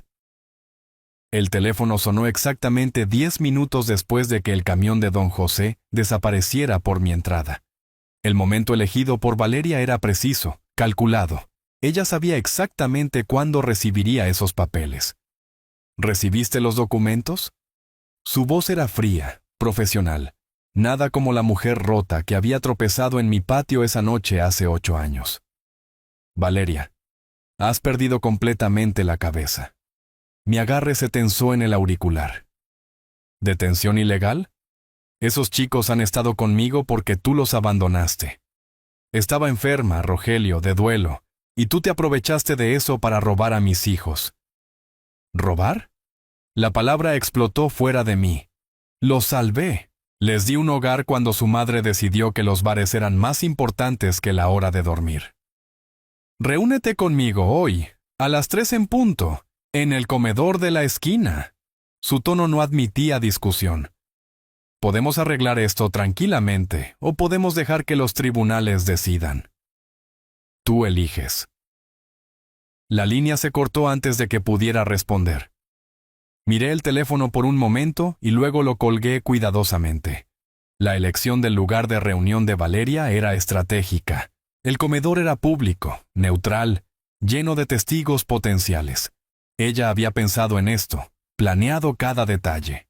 S1: El teléfono sonó exactamente 10 minutos después de que el camión de don José desapareciera por mi entrada. El momento elegido por Valeria era preciso, calculado. Ella sabía exactamente cuándo recibiría esos papeles. ¿Recibiste los documentos? Su voz era fría, profesional, nada como la mujer rota que había tropezado en mi patio esa noche hace 8 años. Valeria, has perdido completamente la cabeza. Mi agarre se tensó en el auricular. ¿Detención ilegal? Esos chicos han estado conmigo porque tú los abandonaste. Estaba enferma, Rogelio, de duelo. Y tú te aprovechaste de eso para robar a mis hijos. ¿Robar? La palabra explotó fuera de mí. Los salvé. Les di un hogar cuando su madre decidió que los bares eran más importantes que la hora de dormir. Reúnete conmigo hoy, a las 3 en punto, en el comedor de la esquina. Su tono no admitía discusión. Podemos arreglar esto tranquilamente o podemos dejar que los tribunales decidan. Tú eliges. La línea se cortó antes de que pudiera responder. Miré el teléfono por un momento y luego lo colgué cuidadosamente. La elección del lugar de reunión de Valeria era estratégica. El comedor era público, neutral, lleno de testigos potenciales. Ella había pensado en esto, planeado cada detalle.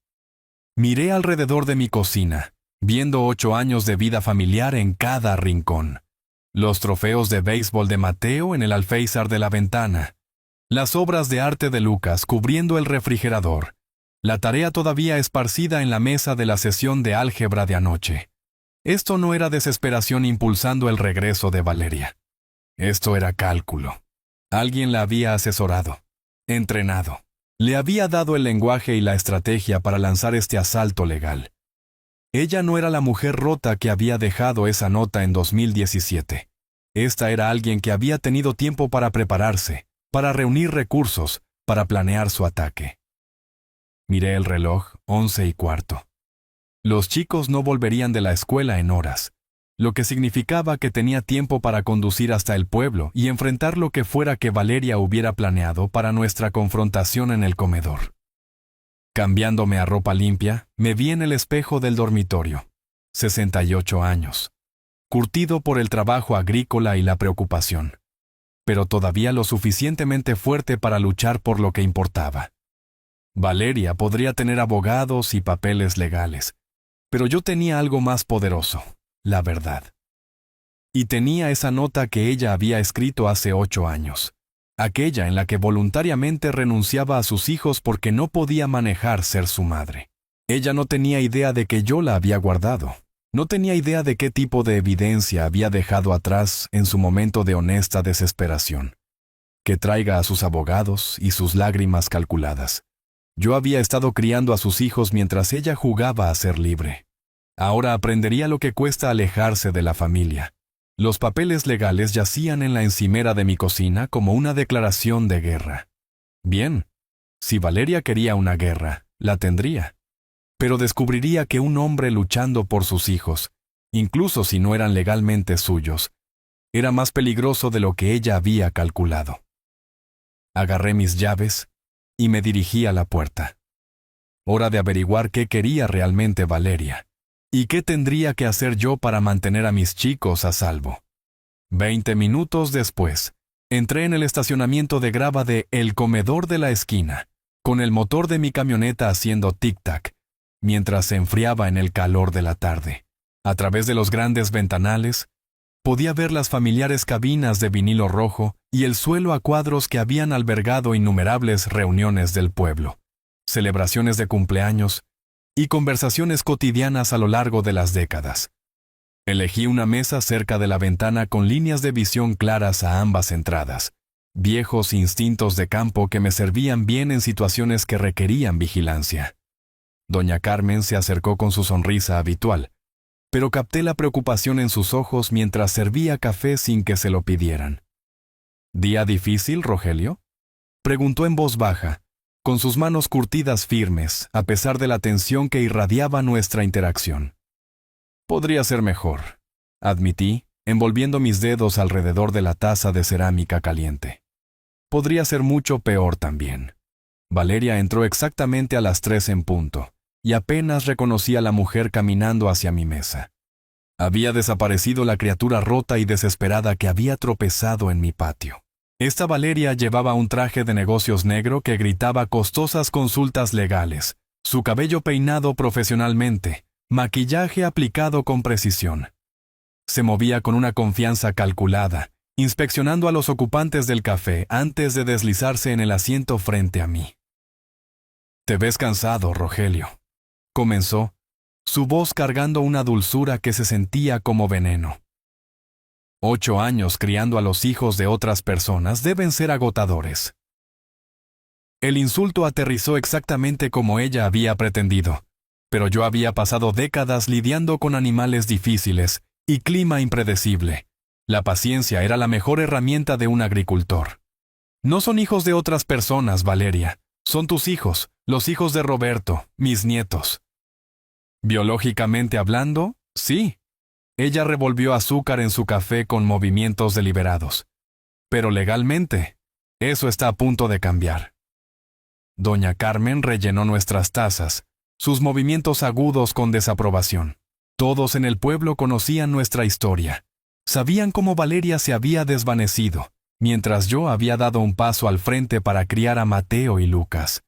S1: Miré alrededor de mi cocina, viendo 8 años de vida familiar en cada rincón. Los trofeos de béisbol de Mateo en el alféizar de la ventana. Las obras de arte de Lucas cubriendo el refrigerador. La tarea todavía esparcida en la mesa de la sesión de álgebra de anoche. Esto no era desesperación impulsando el regreso de Valeria. Esto era cálculo. Alguien la había asesorado, entrenado. Le había dado el lenguaje y la estrategia para lanzar este asalto legal. Ella no era la mujer rota que había dejado esa nota en 2017. Esta era alguien que había tenido tiempo para prepararse, para reunir recursos, para planear su ataque. Miré el reloj, 11:15. Los chicos no volverían de la escuela en horas, lo que significaba que tenía tiempo para conducir hasta el pueblo y enfrentar lo que fuera que Valeria hubiera planeado para nuestra confrontación en el comedor. Cambiándome a ropa limpia, me vi en el espejo del dormitorio. 68 años. Curtido por el trabajo agrícola y la preocupación. Pero todavía lo suficientemente fuerte para luchar por lo que importaba. Valeria podría tener abogados y papeles legales, pero yo tenía algo más poderoso, la verdad. Y tenía esa nota que ella había escrito hace 8 años. Aquella en la que voluntariamente renunciaba a sus hijos porque no podía manejar ser su madre. Ella no tenía idea de que yo la había guardado. No tenía idea de qué tipo de evidencia había dejado atrás en su momento de honesta desesperación. Que traiga a sus abogados y sus lágrimas calculadas. Yo había estado criando a sus hijos mientras ella jugaba a ser libre. Ahora aprendería lo que cuesta alejarse de la familia. Los papeles legales yacían en la encimera de mi cocina como una declaración de guerra. Bien, si Valeria quería una guerra, la tendría. Pero descubriría que un hombre luchando por sus hijos, incluso si no eran legalmente suyos, era más peligroso de lo que ella había calculado. Agarré mis llaves y me dirigí a la puerta. Hora de averiguar qué quería realmente Valeria. ¿Y qué tendría que hacer yo para mantener a mis chicos a salvo? 20 minutos después, entré en el estacionamiento de grava de El Comedor de la Esquina, con el motor de mi camioneta haciendo tic-tac, mientras se enfriaba en el calor de la tarde. A través de los grandes ventanales, podía ver las familiares cabinas de vinilo rojo y el suelo a cuadros que habían albergado innumerables reuniones del pueblo, celebraciones de cumpleaños, y conversaciones cotidianas a lo largo de las décadas. Elegí una mesa cerca de la ventana con líneas de visión claras a ambas entradas, viejos instintos de campo que me servían bien en situaciones que requerían vigilancia. Doña Carmen se acercó con su sonrisa habitual, pero capté la preocupación en sus ojos mientras servía café sin que se lo pidieran. ¿Día difícil, Rogelio?, preguntó en voz baja, con sus manos curtidas firmes, a pesar de la tensión que irradiaba nuestra interacción. Podría ser mejor, admití, envolviendo mis dedos alrededor de la taza de cerámica caliente. Podría ser mucho peor también. Valeria entró exactamente a las 3 en punto, y apenas reconocí a la mujer caminando hacia mi mesa. Había desaparecido la criatura rota y desesperada que había tropezado en mi patio. Esta Valeria llevaba un traje de negocios negro que gritaba costosas consultas legales, su cabello peinado profesionalmente, maquillaje aplicado con precisión. Se movía con una confianza calculada, inspeccionando a los ocupantes del café antes de deslizarse en el asiento frente a mí. «Te ves cansado, Rogelio», comenzó, su voz cargando una dulzura que se sentía como veneno. 8 años criando a los hijos de otras personas deben ser agotadores. El insulto aterrizó exactamente como ella había pretendido, pero yo había pasado décadas lidiando con animales difíciles y clima impredecible. La paciencia era la mejor herramienta de un agricultor. No son hijos de otras personas, Valeria. Son tus hijos, los hijos de Roberto, mis nietos. Biológicamente hablando, sí. Ella revolvió azúcar en su café con movimientos deliberados. Pero legalmente, eso está a punto de cambiar. Doña Carmen rellenó nuestras tazas, sus movimientos agudos con desaprobación. Todos en el pueblo conocían nuestra historia. Sabían cómo Valeria se había desvanecido, mientras yo había dado un paso al frente para criar a Mateo y Lucas.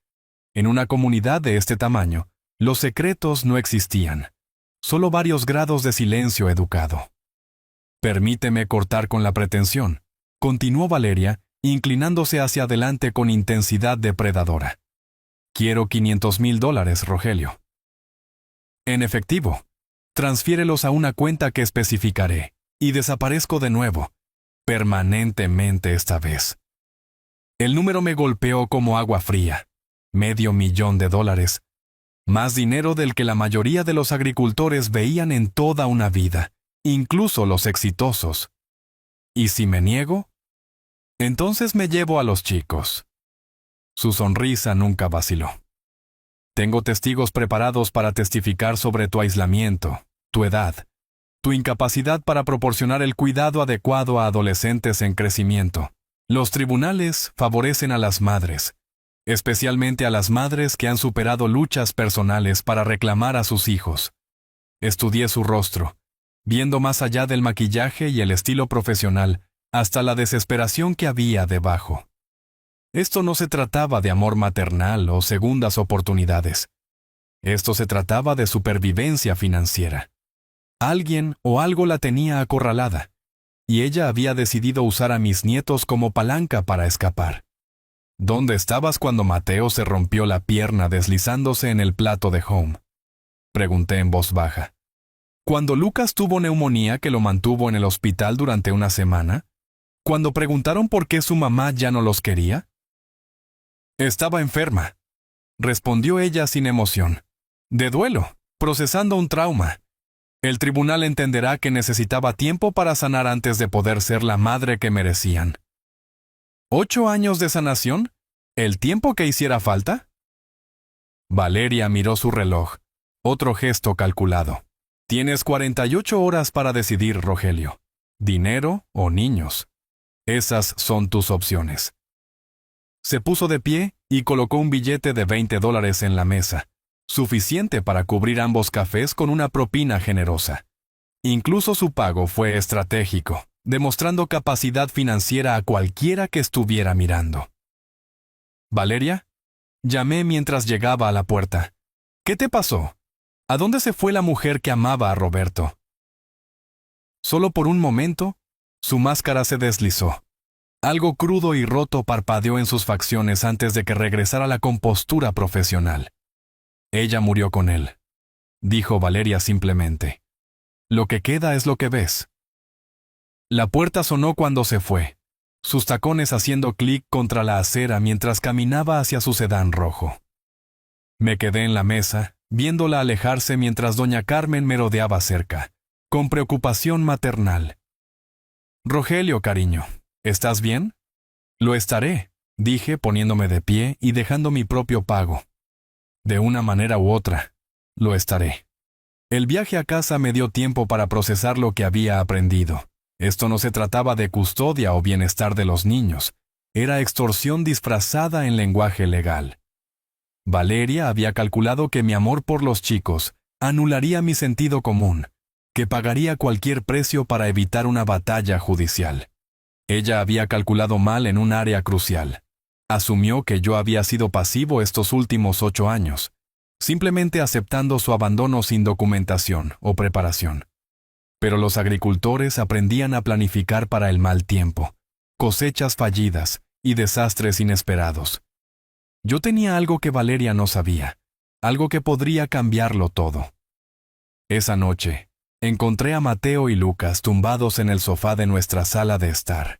S1: En una comunidad de este tamaño, los secretos no existían. solo varios grados de silencio educado. Permíteme cortar con la pretensión, continuó Valeria, inclinándose hacia adelante con intensidad depredadora. Quiero $500,000, Rogelio. En efectivo. Transfiérelos a una cuenta que especificaré, y desaparezco de nuevo, permanentemente esta vez. El número me golpeó como agua fría. $500,000. Más dinero del que la mayoría de los agricultores veían en toda una vida, incluso los exitosos. ¿Y si me niego? Entonces me llevo a los chicos. Su sonrisa nunca vaciló. Tengo testigos preparados para testificar sobre tu aislamiento, tu edad, tu incapacidad para proporcionar el cuidado adecuado a adolescentes en crecimiento. Los tribunales favorecen a las madres, especialmente a las madres que han superado luchas personales para reclamar a sus hijos. Estudié su rostro, viendo más allá del maquillaje y el estilo profesional, hasta la desesperación que había debajo. Esto no se trataba de amor maternal o segundas oportunidades. Esto se trataba de supervivencia financiera. Alguien o algo la tenía acorralada, y ella había decidido usar a mis nietos como palanca para escapar. ¿Dónde estabas cuando Mateo se rompió la pierna deslizándose en el plato de Home? Pregunté en voz baja. ¿Cuando Lucas tuvo neumonía que lo mantuvo en el hospital durante una semana? ¿Cuando preguntaron por qué su mamá ya no los quería? Estaba enferma, respondió ella sin emoción. De duelo, procesando un trauma. El tribunal entenderá que necesitaba tiempo para sanar antes de poder ser la madre que merecían. ¿8 años de sanación? ¿El tiempo que hiciera falta? Valeria miró su reloj. Otro gesto calculado. Tienes 48 horas para decidir, Rogelio. Dinero o niños. Esas son tus opciones. Se puso de pie y colocó un billete de $20 en la mesa, suficiente para cubrir ambos cafés con una propina generosa. Incluso su pago fue estratégico, demostrando capacidad financiera a cualquiera que estuviera mirando. ¿Valeria? Llamé mientras llegaba a la puerta. ¿Qué te pasó? ¿A dónde se fue la mujer que amaba a Roberto? Solo por un momento, su máscara se deslizó. Algo crudo y roto parpadeó en sus facciones antes de que regresara a la compostura profesional. Ella murió con él, dijo Valeria simplemente. Lo que queda es lo que ves. La puerta sonó cuando se fue, sus tacones haciendo clic contra la acera mientras caminaba hacia su sedán rojo. Me quedé en la mesa, viéndola alejarse mientras doña Carmen merodeaba cerca, con preocupación maternal. Rogelio, cariño, ¿estás bien? Lo estaré, dije poniéndome de pie y dejando mi propio pago. De una manera u otra, lo estaré. El viaje a casa me dio tiempo para procesar lo que había aprendido. Esto no se trataba de custodia o bienestar de los niños. Era extorsión disfrazada en lenguaje legal. Valeria había calculado que mi amor por los chicos anularía mi sentido común, que pagaría cualquier precio para evitar una batalla judicial. Ella había calculado mal en un área crucial. Asumió que yo había sido pasivo estos últimos 8 años, simplemente aceptando su abandono sin documentación o preparación. Pero los agricultores aprendían a planificar para el mal tiempo, cosechas fallidas y desastres inesperados. Yo tenía algo que Valeria no sabía, algo que podría cambiarlo todo. Esa noche, encontré a Mateo y Lucas tumbados en el sofá de nuestra sala de estar,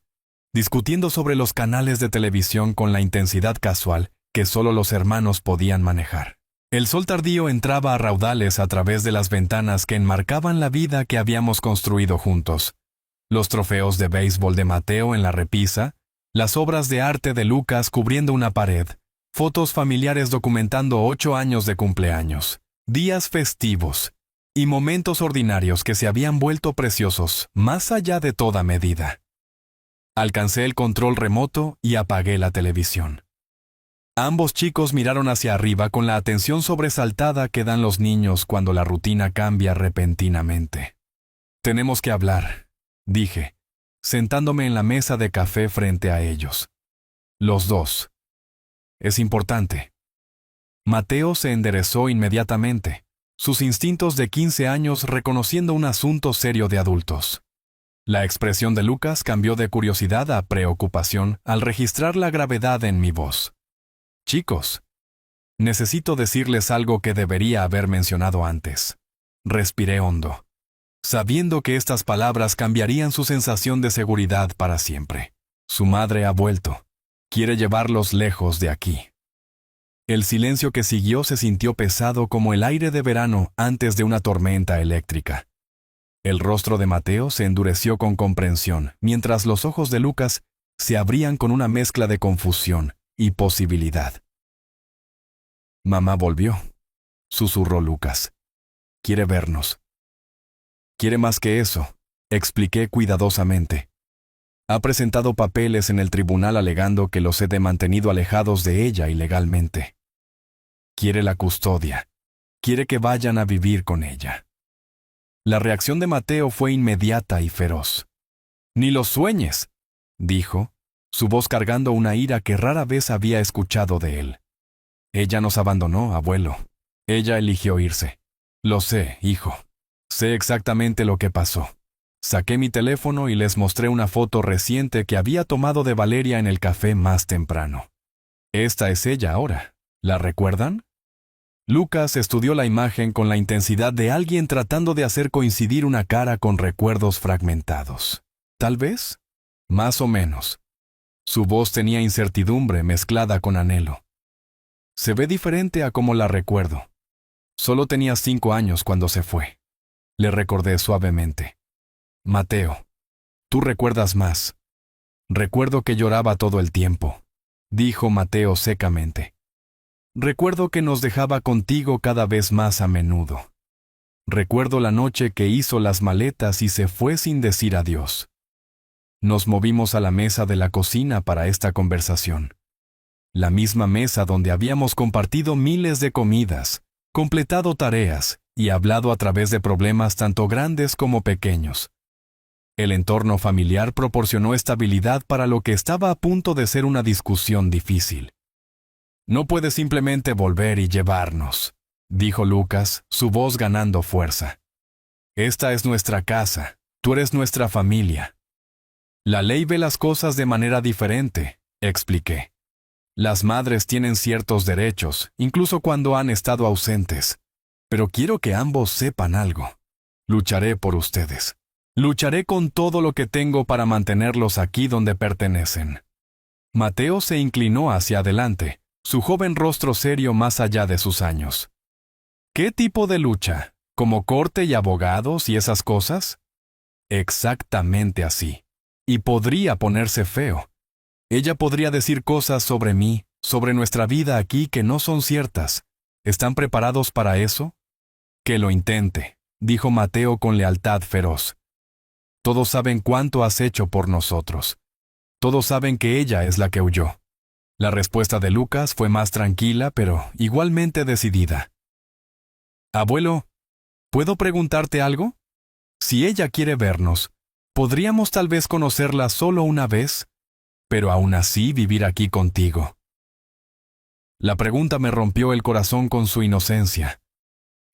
S1: discutiendo sobre los canales de televisión con la intensidad casual que solo los hermanos podían manejar. El sol tardío entraba a raudales a través de las ventanas que enmarcaban la vida que habíamos construido juntos. Los trofeos de béisbol de Mateo en la repisa, las obras de arte de Lucas cubriendo una pared, fotos familiares documentando 8 años de cumpleaños, días festivos y momentos ordinarios que se habían vuelto preciosos más allá de toda medida. Alcancé el control remoto y apagué la televisión. Ambos chicos miraron hacia arriba con la atención sobresaltada que dan los niños cuando la rutina cambia repentinamente. Tenemos que hablar, dije, sentándome en la mesa de café frente a ellos. Los dos. Es importante. Mateo se enderezó inmediatamente, sus instintos de 15 años reconociendo un asunto serio de adultos. La expresión de Lucas cambió de curiosidad a preocupación al registrar la gravedad en mi voz. Chicos, necesito decirles algo que debería haber mencionado antes. Respiré hondo, sabiendo que estas palabras cambiarían su sensación de seguridad para siempre. Su madre ha vuelto. Quiere llevarlos lejos de aquí. El silencio que siguió se sintió pesado como el aire de verano antes de una tormenta eléctrica. El rostro de Mateo se endureció con comprensión, mientras los ojos de Lucas se abrían con una mezcla de confusión y posibilidad. Mamá volvió, susurró Lucas. Quiere vernos. Quiere más que eso, expliqué cuidadosamente. Ha presentado papeles en el tribunal alegando que los he mantenido alejados de ella ilegalmente. Quiere la custodia. Quiere que vayan a vivir con ella. La reacción de Mateo fue inmediata y feroz. «Ni lo sueñes», dijo, su voz cargando una ira que rara vez había escuchado de él. «Ella nos abandonó, abuelo. Ella eligió irse. Lo sé, hijo. Sé exactamente lo que pasó». Saqué mi teléfono y les mostré una foto reciente que había tomado de Valeria en el café más temprano. Esta es ella ahora. ¿La recuerdan? Lucas estudió la imagen con la intensidad de alguien tratando de hacer coincidir una cara con recuerdos fragmentados. ¿Tal vez? Más o menos. Su voz tenía incertidumbre mezclada con anhelo. Se ve diferente a como la recuerdo. Solo tenía 5 años cuando se fue. Le recordé suavemente. Mateo, tú recuerdas más. Recuerdo que lloraba todo el tiempo, dijo Mateo secamente. Recuerdo que nos dejaba contigo cada vez más a menudo. Recuerdo la noche que hizo las maletas y se fue sin decir adiós. Nos movimos a la mesa de la cocina para esta conversación. La misma mesa donde habíamos compartido miles de comidas, completado tareas y hablado a través de problemas tanto grandes como pequeños. El entorno familiar proporcionó estabilidad para lo que estaba a punto de ser una discusión difícil. No puedes simplemente volver y llevarnos, dijo Lucas, su voz ganando fuerza. Esta es nuestra casa, tú eres nuestra familia. La ley ve las cosas de manera diferente, expliqué. Las madres tienen ciertos derechos, incluso cuando han estado ausentes. Pero quiero que ambos sepan algo. Lucharé por ustedes. Lucharé con todo lo que tengo para mantenerlos aquí donde pertenecen. Mateo se inclinó hacia adelante, su joven rostro serio más allá de sus años. ¿Qué tipo de lucha? ¿Como corte y abogados y esas cosas? Exactamente así. Y podría ponerse feo. Ella podría decir cosas sobre mí, sobre nuestra vida aquí que no son ciertas. ¿Están preparados para eso? Que lo intente, dijo Mateo con lealtad feroz. Todos saben cuánto has hecho por nosotros. Todos saben que ella es la que huyó. La respuesta de Lucas fue más tranquila, pero igualmente decidida. Abuelo, ¿puedo preguntarte algo? Si ella quiere vernos, ¿podríamos tal vez conocerla solo una vez, pero aún así vivir aquí contigo? La pregunta me rompió el corazón con su inocencia.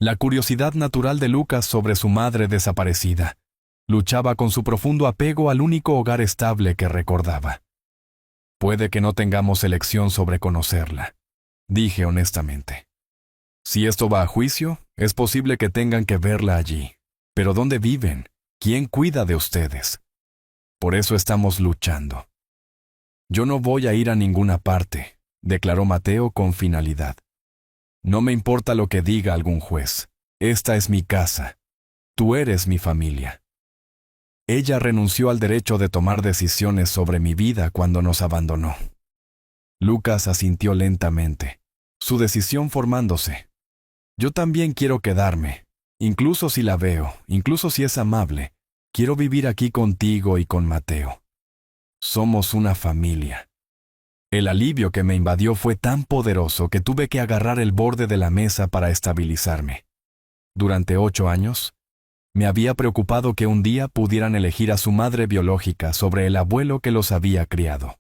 S1: La curiosidad natural de Lucas sobre su madre desaparecida. Luchaba con su profundo apego al único hogar estable que recordaba. Puede que no tengamos elección sobre conocerla, dije honestamente. Si esto va a juicio, es posible que tengan que verla allí. Pero ¿dónde viven? ¿Quién cuida de ustedes? Por eso estamos luchando. Yo no voy a ir a ninguna parte, declaró Mateo con finalidad. No me importa lo que diga algún juez. Esta es mi casa. Tú eres mi familia. Ella renunció al derecho de tomar decisiones sobre mi vida cuando nos abandonó. Lucas asintió lentamente, su decisión formándose. Yo también quiero quedarme, incluso si la veo, incluso si es amable. Quiero vivir aquí contigo y con Mateo. Somos una familia. El alivio que me invadió fue tan poderoso que tuve que agarrar el borde de la mesa para estabilizarme. Durante 8 años, me había preocupado que un día pudieran elegir a su madre biológica sobre el abuelo que los había criado.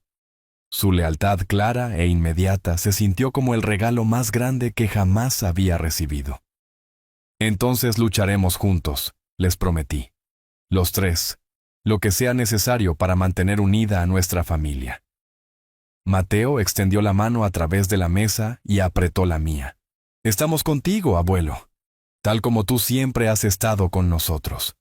S1: Su lealtad clara e inmediata se sintió como el regalo más grande que jamás había recibido. Entonces lucharemos juntos, les prometí. Los tres, lo que sea necesario para mantener unida a nuestra familia. Mateo extendió la mano a través de la mesa y apretó la mía. Estamos contigo, abuelo, tal como tú siempre has estado con nosotros.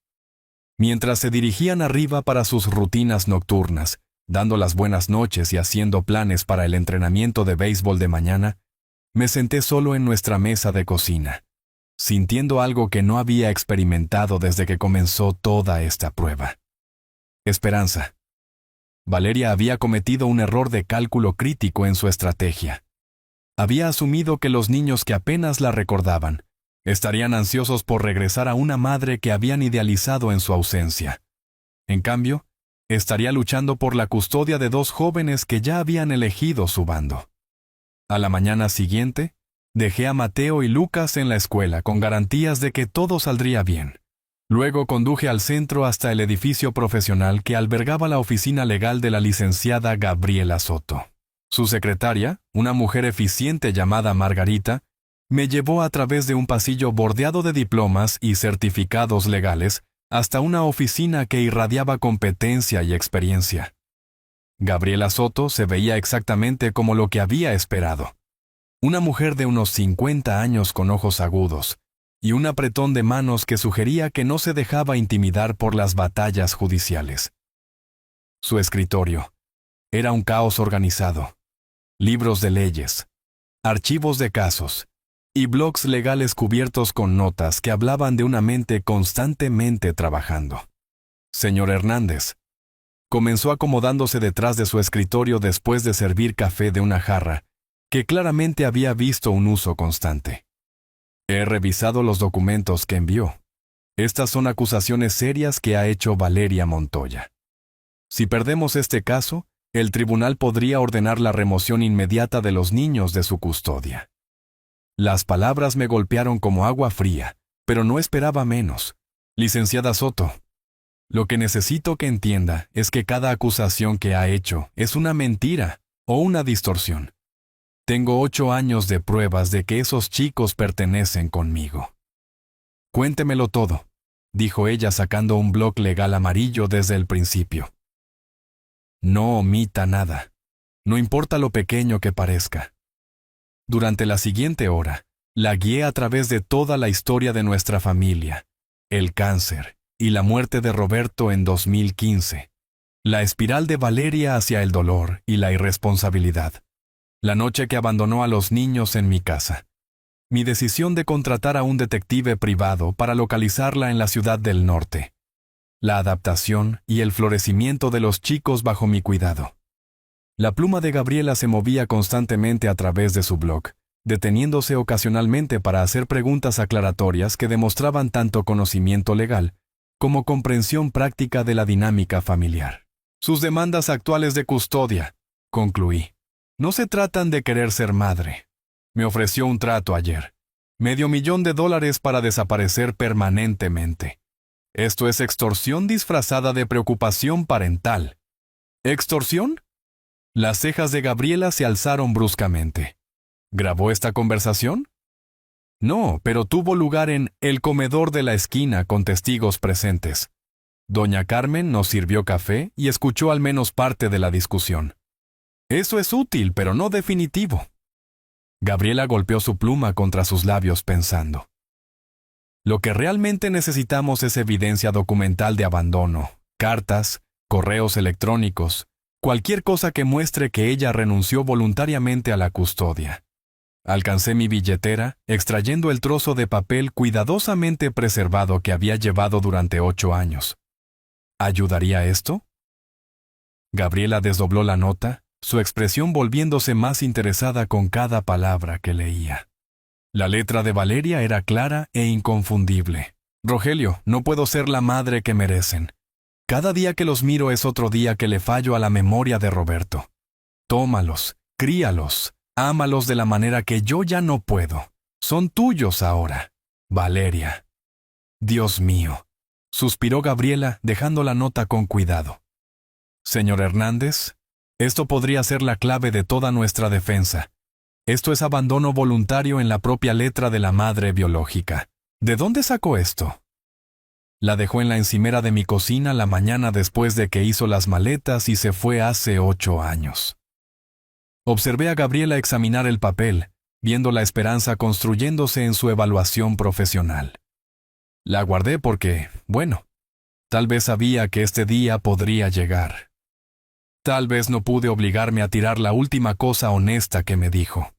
S1: Mientras se dirigían arriba para sus rutinas nocturnas, dando las buenas noches y haciendo planes para el entrenamiento de béisbol de mañana, me senté solo en nuestra mesa de cocina, sintiendo algo que no había experimentado desde que comenzó toda esta prueba. Esperanza. Valeria había cometido un error de cálculo crítico en su estrategia. Había asumido que los niños que apenas la recordaban estarían ansiosos por regresar a una madre que habían idealizado en su ausencia. En cambio, estaría luchando por la custodia de dos jóvenes que ya habían elegido su bando. A la mañana siguiente, dejé a Mateo y Lucas en la escuela con garantías de que todo saldría bien. Luego conduje al centro hasta el edificio profesional que albergaba la oficina legal de la licenciada Gabriela Soto. Su secretaria, una mujer eficiente llamada Margarita, me llevó a través de un pasillo bordeado de diplomas y certificados legales hasta una oficina que irradiaba competencia y experiencia. Gabriela Soto se veía exactamente como lo que había esperado. Una mujer de unos 50 años con ojos agudos y un apretón de manos que sugería que no se dejaba intimidar por las batallas judiciales. Su escritorio era un caos organizado. Libros de leyes, archivos de casos y blogs legales cubiertos con notas que hablaban de una mente constantemente trabajando. Señor Hernández comenzó acomodándose detrás de su escritorio después de servir café de una jarra que claramente había visto un uso constante. He revisado los documentos que envió. Estas son acusaciones serias que ha hecho Valeria Montoya. Si perdemos este caso, el tribunal podría ordenar la remoción inmediata de los niños de su custodia. Las palabras me golpearon como agua fría, pero no esperaba menos. Licenciada Soto, lo que necesito que entienda es que cada acusación que ha hecho es una mentira o una distorsión. Tengo 8 años de pruebas de que esos chicos pertenecen conmigo. Cuéntemelo todo, dijo ella sacando un bloc legal amarillo desde el principio. No omita nada, no importa lo pequeño que parezca. Durante la siguiente hora, la guié a través de toda la historia de nuestra familia, el cáncer y la muerte de Roberto en 2015, la espiral de Valeria hacia el dolor y la irresponsabilidad, la noche que abandonó a los niños en mi casa, mi decisión de contratar a un detective privado para localizarla en la ciudad del norte, la adaptación y el florecimiento de los chicos bajo mi cuidado. La pluma de Gabriela se movía constantemente a través de su blog, deteniéndose ocasionalmente para hacer preguntas aclaratorias que demostraban tanto conocimiento legal como comprensión práctica de la dinámica familiar. Sus demandas actuales de custodia, concluí, no se tratan de querer ser madre. Me ofreció un trato ayer, $500,000 para desaparecer permanentemente. Esto es extorsión disfrazada de preocupación parental. ¿Extorsión? Las cejas de Gabriela se alzaron bruscamente. ¿Grabó esta conversación? No, pero tuvo lugar en el comedor de la esquina con testigos presentes. Doña Carmen nos sirvió café y escuchó al menos parte de la discusión. Eso es útil, pero no definitivo. Gabriela golpeó su pluma contra sus labios pensando. Lo que realmente necesitamos es evidencia documental de abandono, cartas, correos electrónicos, cualquier cosa que muestre que ella renunció voluntariamente a la custodia. Alcancé mi billetera, extrayendo el trozo de papel cuidadosamente preservado que había llevado durante 8 años. ¿Ayudaría esto? Gabriela desdobló la nota, su expresión volviéndose más interesada con cada palabra que leía. La letra de Valeria era clara e inconfundible. Rogelio, no puedo ser la madre que merecen. Cada día que los miro es otro día que le fallo a la memoria de Roberto. Tómalos, críalos, ámalos de la manera que yo ya no puedo. Son tuyos ahora, Valeria. Dios mío, suspiró Gabriela dejando la nota con cuidado. Señor Hernández, esto podría ser la clave de toda nuestra defensa. Esto es abandono voluntario en la propia letra de la madre biológica. ¿De dónde sacó esto? La dejó en la encimera de mi cocina la mañana después de que hizo las maletas y se fue hace 8 años. Observé a Gabriela examinar el papel, viendo la esperanza construyéndose en su evaluación profesional. La guardé porque, bueno, tal vez sabía que este día podría llegar. Tal vez no pude obligarme a tirar la última cosa honesta que me dijo.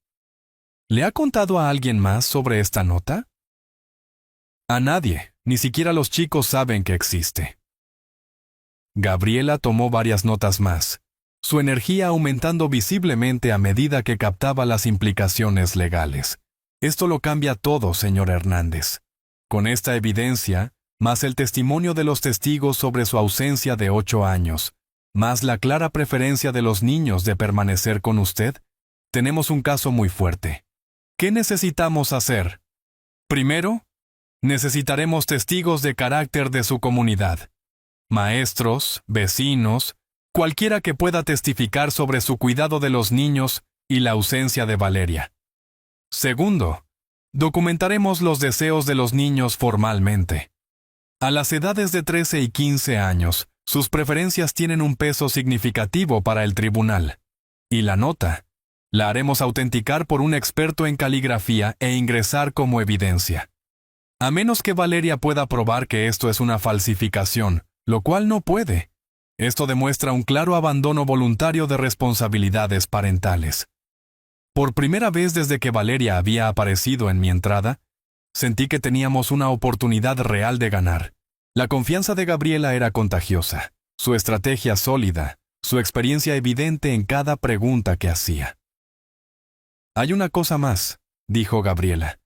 S1: ¿Le ha contado a alguien más sobre esta nota? A nadie, ni siquiera los chicos saben que existe. Gabriela tomó varias notas más, su energía aumentando visiblemente a medida que captaba las implicaciones legales. Esto lo cambia todo, señor Hernández. Con esta evidencia, más el testimonio de los testigos sobre su ausencia de 8 años, más la clara preferencia de los niños de permanecer con usted, tenemos un caso muy fuerte. ¿Qué necesitamos hacer? Primero, necesitaremos testigos de carácter de su comunidad. Maestros, vecinos, cualquiera que pueda testificar sobre su cuidado de los niños y la ausencia de Valeria. Segundo, documentaremos los deseos de los niños formalmente. A las edades de 13 y 15 años, sus preferencias tienen un peso significativo para el tribunal. Y la nota la haremos autenticar por un experto en caligrafía e ingresar como evidencia. A menos que Valeria pueda probar que esto es una falsificación, lo cual no puede. Esto demuestra un claro abandono voluntario de responsabilidades parentales. Por primera vez desde que Valeria había aparecido en mi entrada, sentí que teníamos una oportunidad real de ganar. La confianza de Gabriela era contagiosa, su estrategia sólida, su experiencia evidente en cada pregunta que hacía. Hay una cosa más, dijo Gabriela,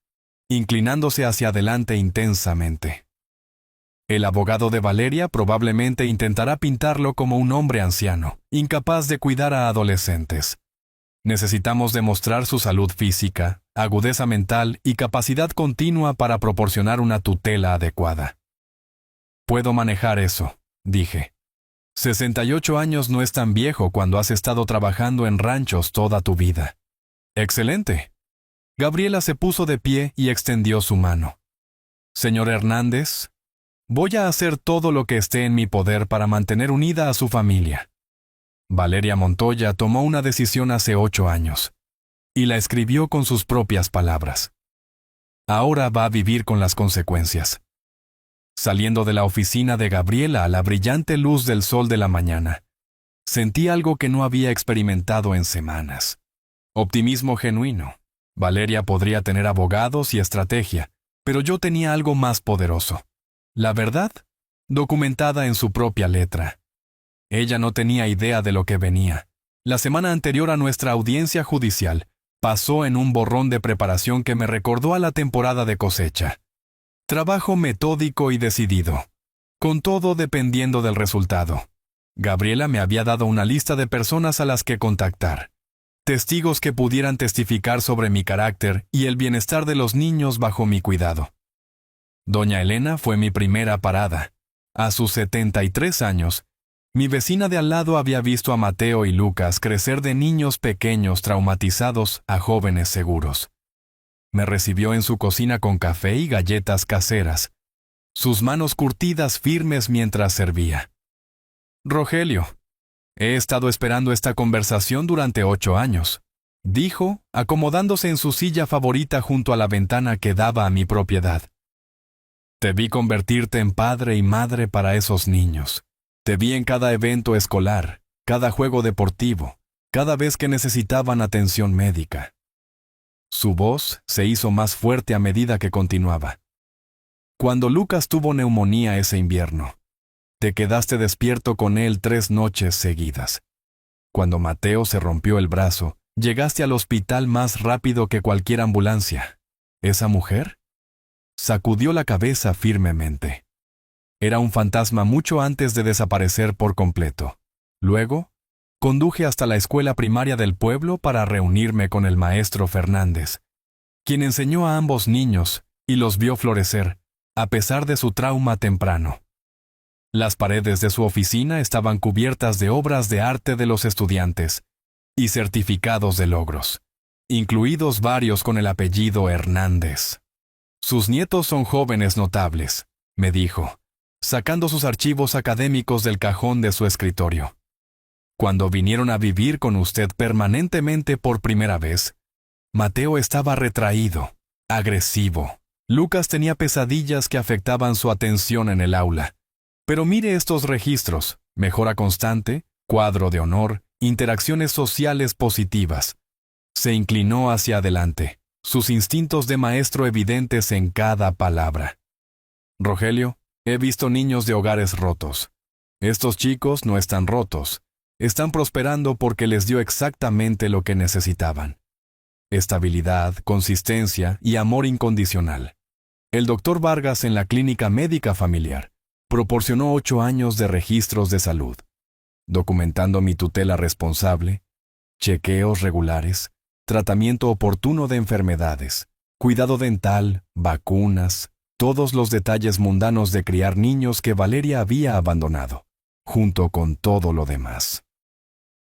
S1: inclinándose hacia adelante intensamente. El abogado de Valeria probablemente intentará pintarlo como un hombre anciano, incapaz de cuidar a adolescentes. Necesitamos demostrar su salud física, agudeza mental y capacidad continua para proporcionar una tutela adecuada. Puedo manejar eso, dije. 68 años no es tan viejo cuando has estado trabajando en ranchos toda tu vida. Excelente. Gabriela se puso de pie y extendió su mano. Señor Hernández, voy a hacer todo lo que esté en mi poder para mantener unida a su familia. Valeria Montoya tomó una decisión hace 8 años, y la escribió con sus propias palabras. Ahora va a vivir con las consecuencias. Saliendo de la oficina de Gabriela a la brillante luz del sol de la mañana, sentí algo que no había experimentado en semanas. Optimismo genuino. Valeria podría tener abogados y estrategia, pero yo tenía algo más poderoso. La verdad, documentada en su propia letra. Ella no tenía idea de lo que venía. La semana anterior a nuestra audiencia judicial, pasó en un borrón de preparación que me recordó a la temporada de cosecha. Trabajo metódico y decidido, con todo dependiendo del resultado. Gabriela me había dado una lista de personas a las que contactar. Testigos que pudieran testificar sobre mi carácter y el bienestar de los niños bajo mi cuidado. Doña Elena fue mi primera parada. A sus 73 años, mi vecina de al lado había visto a Mateo y Lucas crecer de niños pequeños traumatizados a jóvenes seguros. Me recibió en su cocina con café y galletas caseras, sus manos curtidas firmes mientras servía. Rogelio, he estado esperando esta conversación durante 8 años, dijo, acomodándose en su silla favorita junto a la ventana que daba a mi propiedad. Te vi convertirte en padre y madre para esos niños. Te vi en cada evento escolar, cada juego deportivo, cada vez que necesitaban atención médica. Su voz se hizo más fuerte a medida que continuaba. Cuando Lucas tuvo neumonía ese invierno, te quedaste despierto con él 3 noches seguidas. Cuando Mateo se rompió el brazo, llegaste al hospital más rápido que cualquier ambulancia. ¿Esa mujer? Sacudió la cabeza firmemente. Era un fantasma mucho antes de desaparecer por completo. Luego, conduje hasta la escuela primaria del pueblo para reunirme con el maestro Fernández, quien enseñó a ambos niños y los vio florecer, a pesar de su trauma temprano. Las paredes de su oficina estaban cubiertas de obras de arte de los estudiantes y certificados de logros, incluidos varios con el apellido Hernández. Sus nietos son jóvenes notables, me dijo, sacando sus archivos académicos del cajón de su escritorio. Cuando vinieron a vivir con usted permanentemente por primera vez, Mateo estaba retraído, agresivo. Lucas tenía pesadillas que afectaban su atención en el aula. Pero mire estos registros: mejora constante, cuadro de honor, interacciones sociales positivas. Se inclinó hacia adelante, sus instintos de maestro evidentes en cada palabra. Rogelio, he visto niños de hogares rotos. Estos chicos no están rotos. Están prosperando porque les dio exactamente lo que necesitaban: estabilidad, consistencia y amor incondicional. El doctor Vargas en la clínica médica familiar proporcionó 8 años de registros de salud, documentando mi tutela responsable, chequeos regulares, tratamiento oportuno de enfermedades, cuidado dental, vacunas, todos los detalles mundanos de criar niños que Valeria había abandonado, junto con todo lo demás.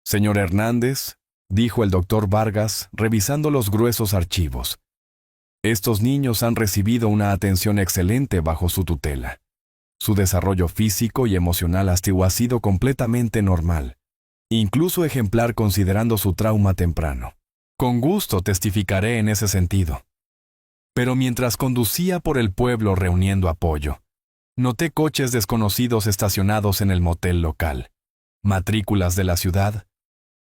S1: Señor Hernández, dijo el doctor Vargas, revisando los gruesos archivos, estos niños han recibido una atención excelente bajo su tutela. Su desarrollo físico y emocional ha sido completamente normal, incluso ejemplar considerando su trauma temprano. Con gusto testificaré en ese sentido. Pero mientras conducía por el pueblo reuniendo apoyo, noté coches desconocidos estacionados en el motel local, matrículas de la ciudad,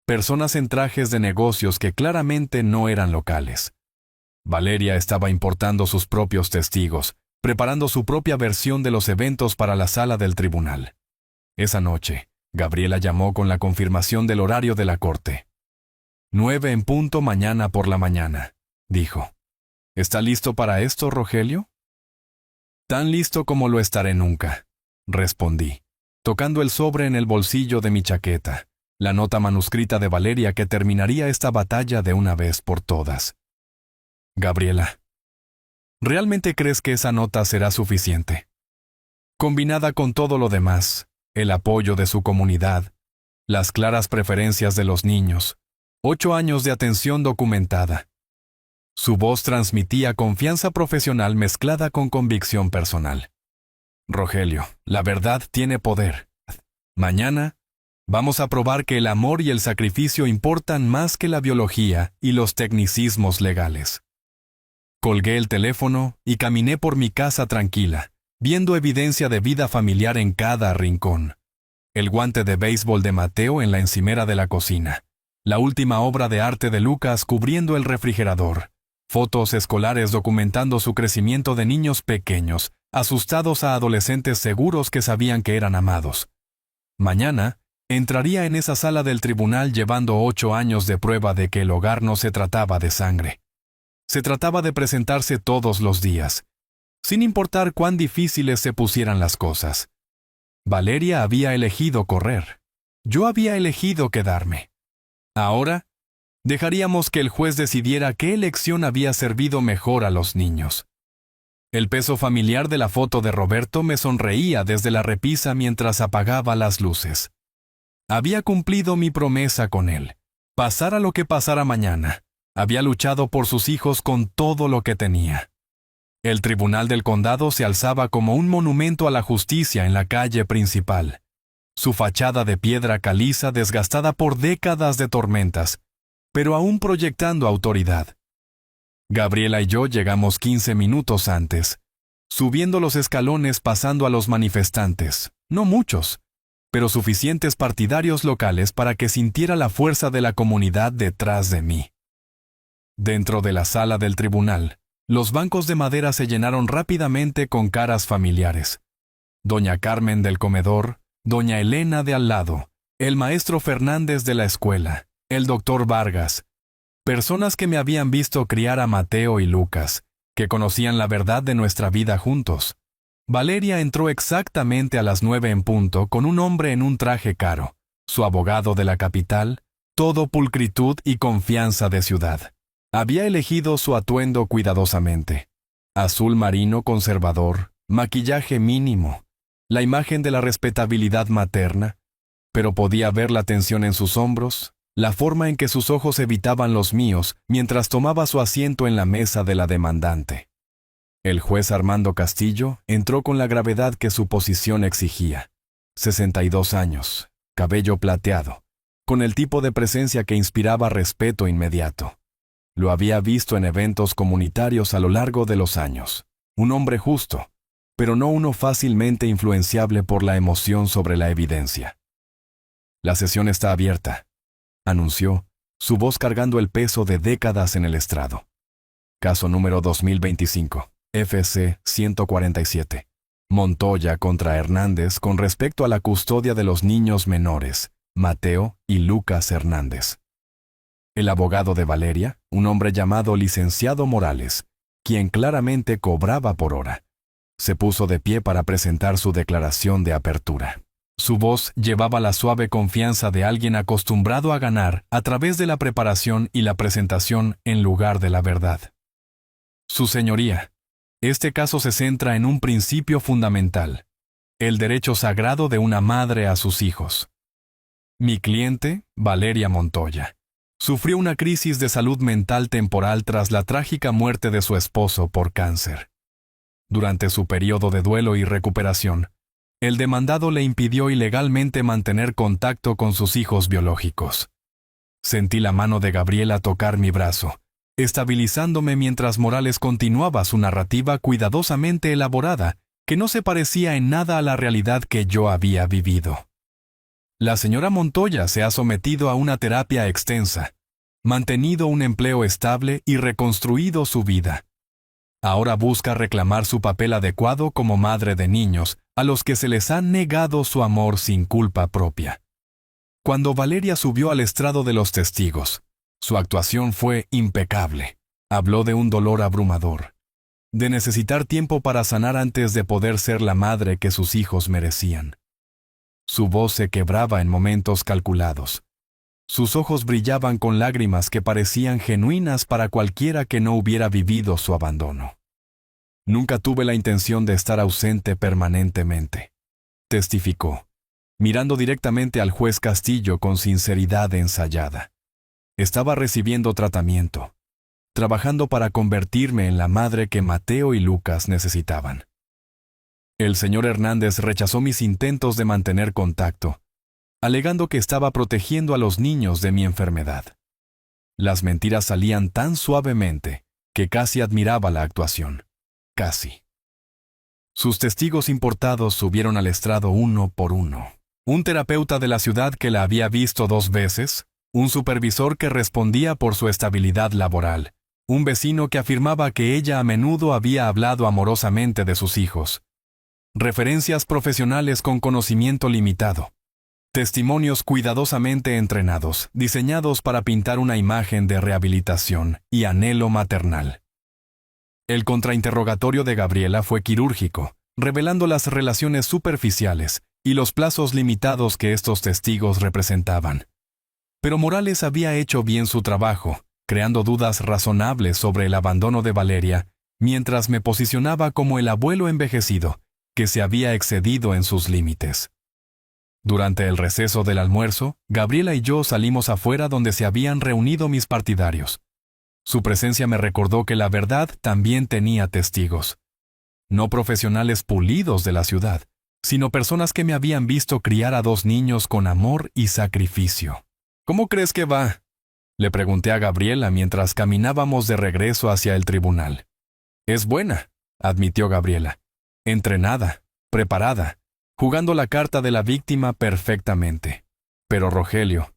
S1: personas en trajes de negocios que claramente no eran locales. Valeria estaba importando sus propios testigos, preparando su propia versión de los eventos para la sala del tribunal. Esa noche, Gabriela llamó con la confirmación del horario de la corte. 9 en punto mañana por la mañana, dijo. ¿Está listo para esto, Rogelio? Tan listo como lo estaré nunca, respondí, tocando el sobre en el bolsillo de mi chaqueta, la nota manuscrita de Valeria que terminaría esta batalla de una vez por todas. Gabriela, ¿realmente crees que esa nota será suficiente? Combinada con todo lo demás, el apoyo de su comunidad, las claras preferencias de los niños, 8 años de atención documentada. Su voz transmitía confianza profesional mezclada con convicción personal. Rogelio, la verdad tiene poder. Mañana, vamos a probar que el amor y el sacrificio importan más que la biología y los tecnicismos legales. Colgué el teléfono y caminé por mi casa tranquila, viendo evidencia de vida familiar en cada rincón. El guante de béisbol de Mateo en la encimera de la cocina, la última obra de arte de Lucas cubriendo el refrigerador, fotos escolares documentando su crecimiento de niños pequeños, asustados a adolescentes seguros que sabían que eran amados. Mañana, entraría en esa sala del tribunal llevando 8 años de prueba de que el hogar no se trataba de sangre. Se trataba de presentarse todos los días, sin importar cuán difíciles se pusieran las cosas. Valeria había elegido correr. Yo había elegido quedarme. Ahora, dejaríamos que el juez decidiera qué elección había servido mejor a los niños. El peso familiar de la foto de Roberto me sonreía desde la repisa mientras apagaba las luces. Había cumplido mi promesa con él. Pasara lo que pasara mañana, había luchado por sus hijos con todo lo que tenía. El tribunal del condado se alzaba como un monumento a la justicia en la calle principal. Su fachada de piedra caliza desgastada por décadas de tormentas, pero aún proyectando autoridad. Gabriela y yo llegamos 15 minutos antes, subiendo los escalones pasando a los manifestantes, no muchos, pero suficientes partidarios locales para que sintiera la fuerza de la comunidad detrás de mí. Dentro de la sala del tribunal, los bancos de madera se llenaron rápidamente con caras familiares. Doña Carmen del comedor, doña Elena de al lado, el maestro Fernández de la escuela, el doctor Vargas, personas que me habían visto criar a Mateo y Lucas, que conocían la verdad de nuestra vida juntos. Valeria entró exactamente a las 9 en punto con un hombre en un traje caro, su abogado de la capital, todo pulcritud y confianza de ciudad. Había elegido su atuendo cuidadosamente. Azul marino conservador, maquillaje mínimo, la imagen de la respetabilidad materna, pero podía ver la tensión en sus hombros, la forma en que sus ojos evitaban los míos mientras tomaba su asiento en la mesa de la demandante. El juez Armando Castillo entró con la gravedad que su posición exigía. 62 años, cabello plateado, con el tipo de presencia que inspiraba respeto inmediato. Lo había visto en eventos comunitarios a lo largo de los años. Un hombre justo, pero no uno fácilmente influenciable por la emoción sobre la evidencia. La sesión está abierta, anunció, su voz cargando el peso de décadas en el estrado. Caso número 2025, FC 147. Montoya contra Hernández con respecto a la custodia de los niños menores, Mateo y Lucas Hernández. El abogado de Valeria, un hombre llamado licenciado Morales, quien claramente cobraba por hora, se puso de pie para presentar su declaración de apertura. Su voz llevaba la suave confianza de alguien acostumbrado a ganar a través de la preparación y la presentación en lugar de la verdad. Su señoría, este caso se centra en un principio fundamental, el derecho sagrado de una madre a sus hijos. Mi cliente, Valeria Montoya, sufrió una crisis de salud mental temporal tras la trágica muerte de su esposo por cáncer. Durante su periodo de duelo y recuperación, el demandado le impidió ilegalmente mantener contacto con sus hijos biológicos. Sentí la mano de Gabriela tocar mi brazo, estabilizándome mientras Morales continuaba su narrativa cuidadosamente elaborada, que no se parecía en nada a la realidad que yo había vivido. La señora Montoya se ha sometido a una terapia extensa, mantenido un empleo estable y reconstruido su vida. Ahora busca reclamar su papel adecuado como madre de niños, a los que se les ha negado su amor sin culpa propia. Cuando Valeria subió al estrado de los testigos, su actuación fue impecable. Habló de un dolor abrumador, de necesitar tiempo para sanar antes de poder ser la madre que sus hijos merecían. Su voz se quebraba en momentos calculados. Sus ojos brillaban con lágrimas que parecían genuinas para cualquiera que no hubiera vivido su abandono. Nunca tuve la intención de estar ausente permanentemente, testificó, mirando directamente al juez Castillo con sinceridad ensayada. Estaba recibiendo tratamiento, trabajando para convertirme en la madre que Mateo y Lucas necesitaban. El señor Hernández rechazó mis intentos de mantener contacto, alegando que estaba protegiendo a los niños de mi enfermedad. Las mentiras salían tan suavemente que casi admiraba la actuación. Casi. Sus testigos importados subieron al estrado uno por uno. Un terapeuta de la ciudad que la había visto 2 veces, un supervisor que respondía por su estabilidad laboral, un vecino que afirmaba que ella a menudo había hablado amorosamente de sus hijos, referencias profesionales con conocimiento limitado, testimonios cuidadosamente entrenados, diseñados para pintar una imagen de rehabilitación y anhelo maternal. El contrainterrogatorio de Gabriela fue quirúrgico, revelando las relaciones superficiales y los plazos limitados que estos testigos representaban. Pero Morales había hecho bien su trabajo, creando dudas razonables sobre el abandono de Valeria, mientras me posicionaba como el abuelo envejecido, que se había excedido en sus límites. Durante el receso del almuerzo, Gabriela y yo salimos afuera donde se habían reunido mis partidarios. Su presencia me recordó que la verdad también tenía testigos. No profesionales pulidos de la ciudad, sino personas que me habían visto criar a 2 niños con amor y sacrificio. ¿Cómo crees que va?, le pregunté a Gabriela mientras caminábamos de regreso hacia el tribunal. Es buena, admitió Gabriela. Entrenada, preparada, jugando la carta de la víctima perfectamente. Pero Rogelio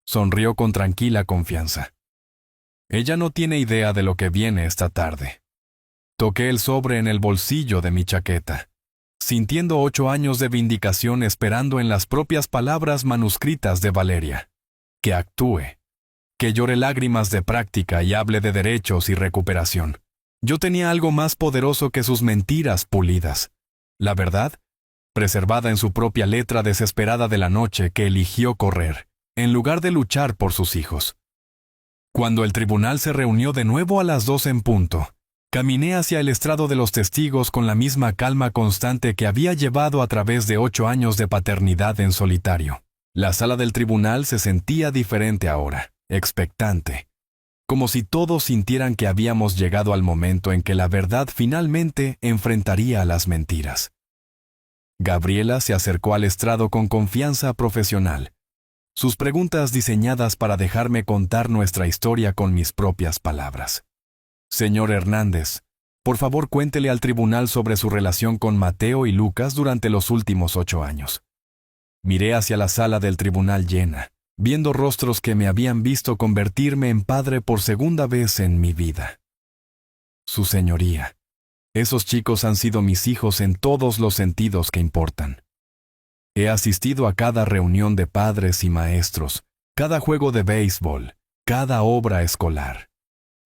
S1: sonrió con tranquila confianza. Ella no tiene idea de lo que viene esta tarde. Toqué el sobre en el bolsillo de mi chaqueta, sintiendo 8 años de vindicación esperando en las propias palabras manuscritas de Valeria. Que actúe, que llore lágrimas de práctica y hable de derechos y recuperación. Yo tenía algo más poderoso que sus mentiras pulidas. La verdad, preservada en su propia letra desesperada de la noche que eligió correr, en lugar de luchar por sus hijos. Cuando el tribunal se reunió de nuevo a las 2 en punto, caminé hacia el estrado de los testigos con la misma calma constante que había llevado a través de 8 años de paternidad en solitario. La sala del tribunal se sentía diferente ahora, expectante. como si todos sintieran que habíamos llegado al momento en que la verdad finalmente enfrentaría a las mentiras. Gabriela se acercó al estrado con confianza profesional, sus preguntas diseñadas para dejarme contar nuestra historia con mis propias palabras. Señor Hernández, por favor cuéntele al tribunal sobre su relación con Mateo y Lucas durante los últimos 8 años. Miré hacia la sala del tribunal llena, viendo rostros que me habían visto convertirme en padre por segunda vez en mi vida. Su señoría, esos chicos han sido mis hijos en todos los sentidos que importan. He asistido a cada reunión de padres y maestros, cada juego de béisbol, cada obra escolar.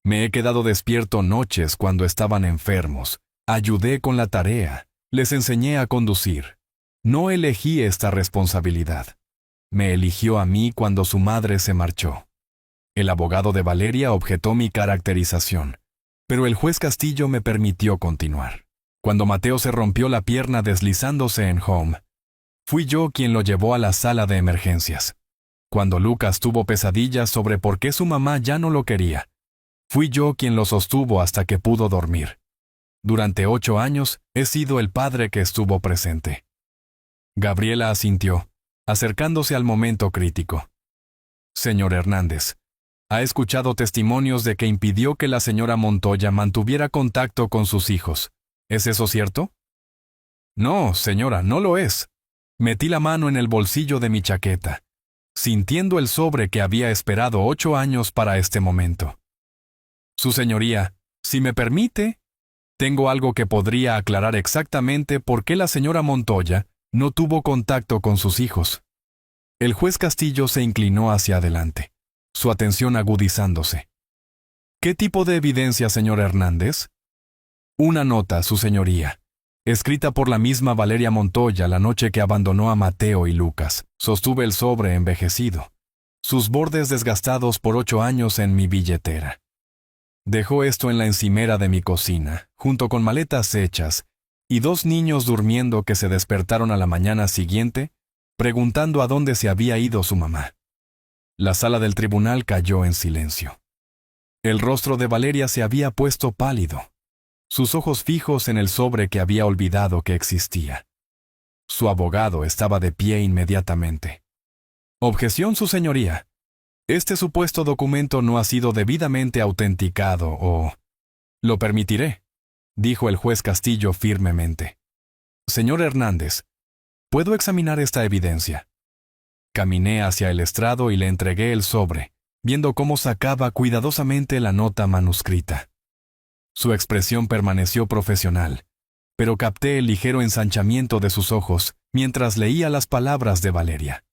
S1: Me he quedado despierto noches cuando estaban enfermos, ayudé con la tarea, les enseñé a conducir. No elegí esta responsabilidad. Me eligió a mí cuando su madre se marchó. El abogado de Valeria objetó mi caracterización, pero el juez Castillo me permitió continuar. Cuando Mateo se rompió la pierna deslizándose en home, fui yo quien lo llevó a la sala de emergencias. Cuando Lucas tuvo pesadillas sobre por qué su mamá ya no lo quería, fui yo quien lo sostuvo hasta que pudo dormir. Durante 8 años he sido el padre que estuvo presente. Gabriela asintió, acercándose al momento crítico. Señor Hernández, ha escuchado testimonios de que impidió que la señora Montoya mantuviera contacto con sus hijos. ¿Es eso cierto? No, señora, no lo es. Metí la mano en el bolsillo de mi chaqueta, sintiendo el sobre que había esperado 8 años para este momento. Su señoría, si me permite, tengo algo que podría aclarar exactamente por qué la señora Montoya no tuvo contacto con sus hijos. El juez Castillo se inclinó hacia adelante, su atención agudizándose. ¿Qué tipo de evidencia, señor Hernández? Una nota, su señoría, escrita por la misma Valeria Montoya la noche que abandonó a Mateo y Lucas. Sostuve el sobre envejecido, sus bordes desgastados por 8 años en mi billetera. Dejó esto en la encimera de mi cocina, junto con maletas hechas, y 2 niños durmiendo que se despertaron a la mañana siguiente, preguntando a dónde se había ido su mamá. La sala del tribunal cayó en silencio. El rostro de Valeria se había puesto pálido, sus ojos fijos en el sobre que había olvidado que existía. Su abogado estaba de pie inmediatamente. Objeción, su señoría. Este supuesto documento no ha sido debidamente autenticado o... Lo permitiré, dijo el juez Castillo firmemente. Señor Hernández, ¿puedo examinar esta evidencia? Caminé hacia el estrado y le entregué el sobre, viendo cómo sacaba cuidadosamente la nota manuscrita. Su expresión permaneció profesional, pero capté el ligero ensanchamiento de sus ojos mientras leía las palabras de Valeria.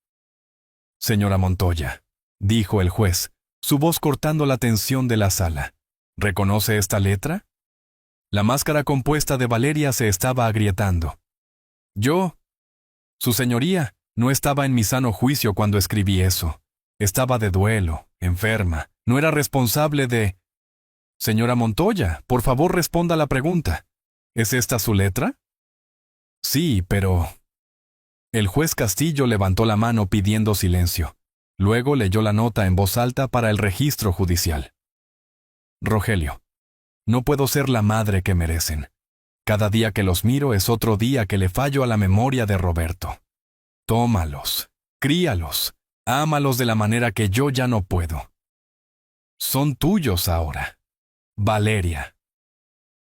S1: Señora Montoya, dijo el juez, su voz cortando la tensión de la sala. ¿Reconoce esta letra? La máscara compuesta de Valeria se estaba agrietando. Su señoría, no estaba en mi sano juicio cuando escribí eso. Estaba de duelo, enferma, no era responsable de... Señora Montoya, por favor responda a la pregunta. ¿Es esta su letra? Sí, pero... El juez Castillo levantó la mano pidiendo silencio. Luego leyó la nota en voz alta para el registro judicial. Rogelio, no puedo ser la madre que merecen. Cada día que los miro es otro día que le fallo a la memoria de Roberto. Tómalos, críalos, ámalos de la manera que yo ya no puedo. Son tuyos ahora. Valeria.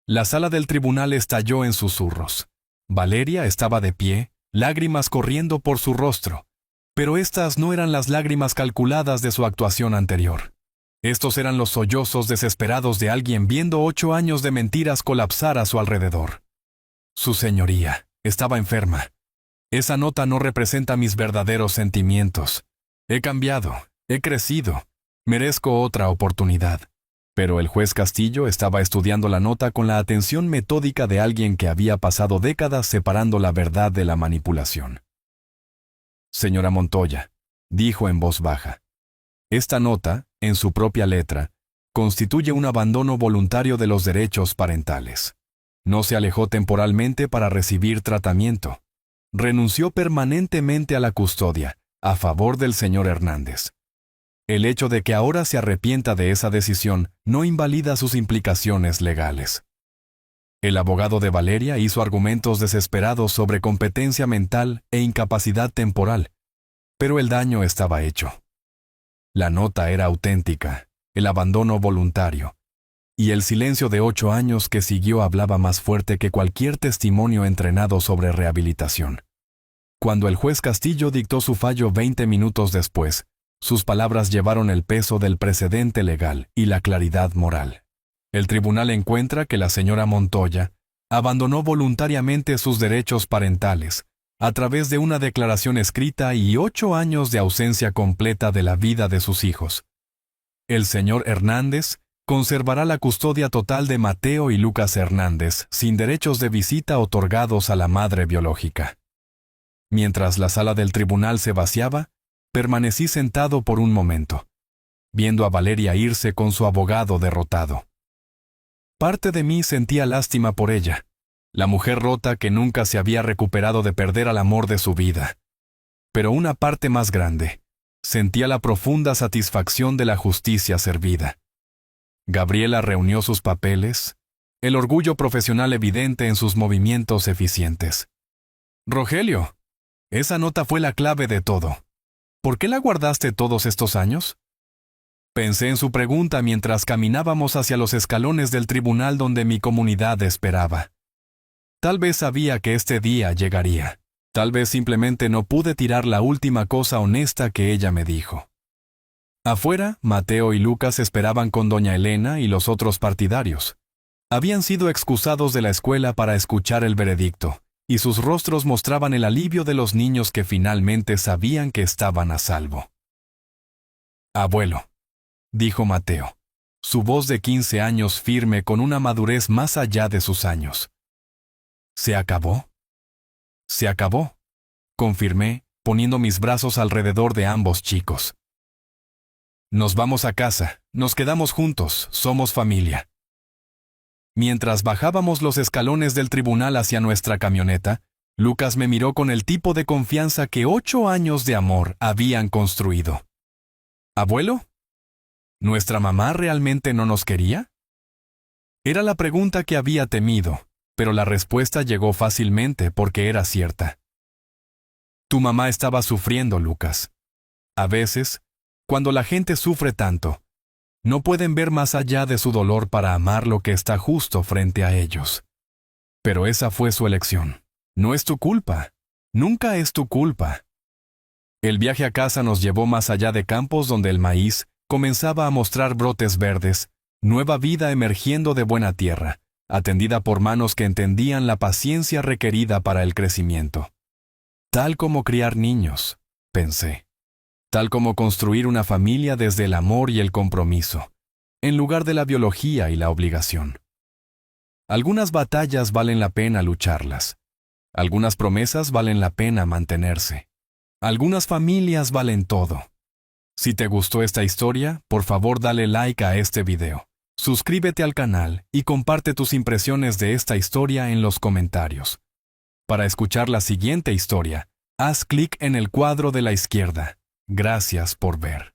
S1: La sala del tribunal estalló en susurros. Valeria estaba de pie, lágrimas corriendo por su rostro, pero estas no eran las lágrimas calculadas de su actuación anterior. Estos eran los sollozos desesperados de alguien viendo 8 años de mentiras colapsar a su alrededor. Su señoría, estaba enferma. Esa nota no representa mis verdaderos sentimientos. He cambiado, he crecido, merezco otra oportunidad. Pero el juez Castillo estaba estudiando la nota con la atención metódica de alguien que había pasado décadas separando la verdad de la manipulación. Señora Montoya, dijo en voz baja, esta nota, en su propia letra, constituye un abandono voluntario de los derechos parentales. No se alejó temporalmente para recibir tratamiento. Renunció permanentemente a la custodia, a favor del señor Hernández. El hecho de que ahora se arrepienta de esa decisión no invalida sus implicaciones legales. El abogado de Valeria hizo argumentos desesperados sobre competencia mental e incapacidad temporal, pero el daño estaba hecho. La nota era auténtica, el abandono voluntario, y el silencio de 8 años que siguió hablaba más fuerte que cualquier testimonio entrenado sobre rehabilitación. Cuando el juez Castillo dictó su fallo 20 minutos después, sus palabras llevaron el peso del precedente legal y la claridad moral. El tribunal encuentra que la señora Montoya abandonó voluntariamente sus derechos parentales a través de una declaración escrita y 8 años de ausencia completa de la vida de sus hijos. El señor Hernández conservará la custodia total de Mateo y Lucas Hernández, sin derechos de visita otorgados a la madre biológica. Mientras la sala del tribunal se vaciaba, permanecí sentado por un momento, viendo a Valeria irse con su abogado derrotado. Parte de mí sentía lástima por ella, la mujer rota que nunca se había recuperado de perder al amor de su vida. Pero una parte más grande, sentía la profunda satisfacción de la justicia servida. Gabriela reunió sus papeles, el orgullo profesional evidente en sus movimientos eficientes. «Rogelio, esa nota fue la clave de todo. ¿Por qué la guardaste todos estos años?» Pensé en su pregunta mientras caminábamos hacia los escalones del tribunal donde mi comunidad esperaba. Tal vez sabía que este día llegaría. Tal vez simplemente no pude tirar la última cosa honesta que ella me dijo. Afuera, Mateo y Lucas esperaban con doña Elena y los otros partidarios. Habían sido excusados de la escuela para escuchar el veredicto, y sus rostros mostraban el alivio de los niños que finalmente sabían que estaban a salvo. «Abuelo», dijo Mateo, su voz de 15 años firme con una madurez más allá de sus años. «¿Se acabó?» «Se acabó», confirmé, poniendo mis brazos alrededor de ambos chicos. «Nos vamos a casa, nos quedamos juntos, somos familia». Mientras bajábamos los escalones del tribunal hacia nuestra camioneta, Lucas me miró con el tipo de confianza que 8 años de amor habían construido. «¿Abuelo? ¿Nuestra mamá realmente no nos quería?» Era la pregunta que había temido, pero la respuesta llegó fácilmente porque era cierta. «Tu mamá estaba sufriendo, Lucas. A veces, cuando la gente sufre tanto, no pueden ver más allá de su dolor para amar lo que está justo frente a ellos. Pero esa fue su elección. No es tu culpa. Nunca es tu culpa». El viaje a casa nos llevó más allá de campos donde el maíz comenzaba a mostrar brotes verdes, nueva vida emergiendo de buena tierra, atendida por manos que entendían la paciencia requerida para el crecimiento. Tal como criar niños, pensé. Tal como construir una familia desde el amor y el compromiso, en lugar de la biología y la obligación. Algunas batallas valen la pena lucharlas. Algunas promesas valen la pena mantenerse. Algunas familias valen todo. Si te gustó esta historia, por favor dale like a este video. Suscríbete al canal y comparte tus impresiones de esta historia en los comentarios. Para escuchar la siguiente historia, haz clic en el cuadro de la izquierda. Gracias por ver.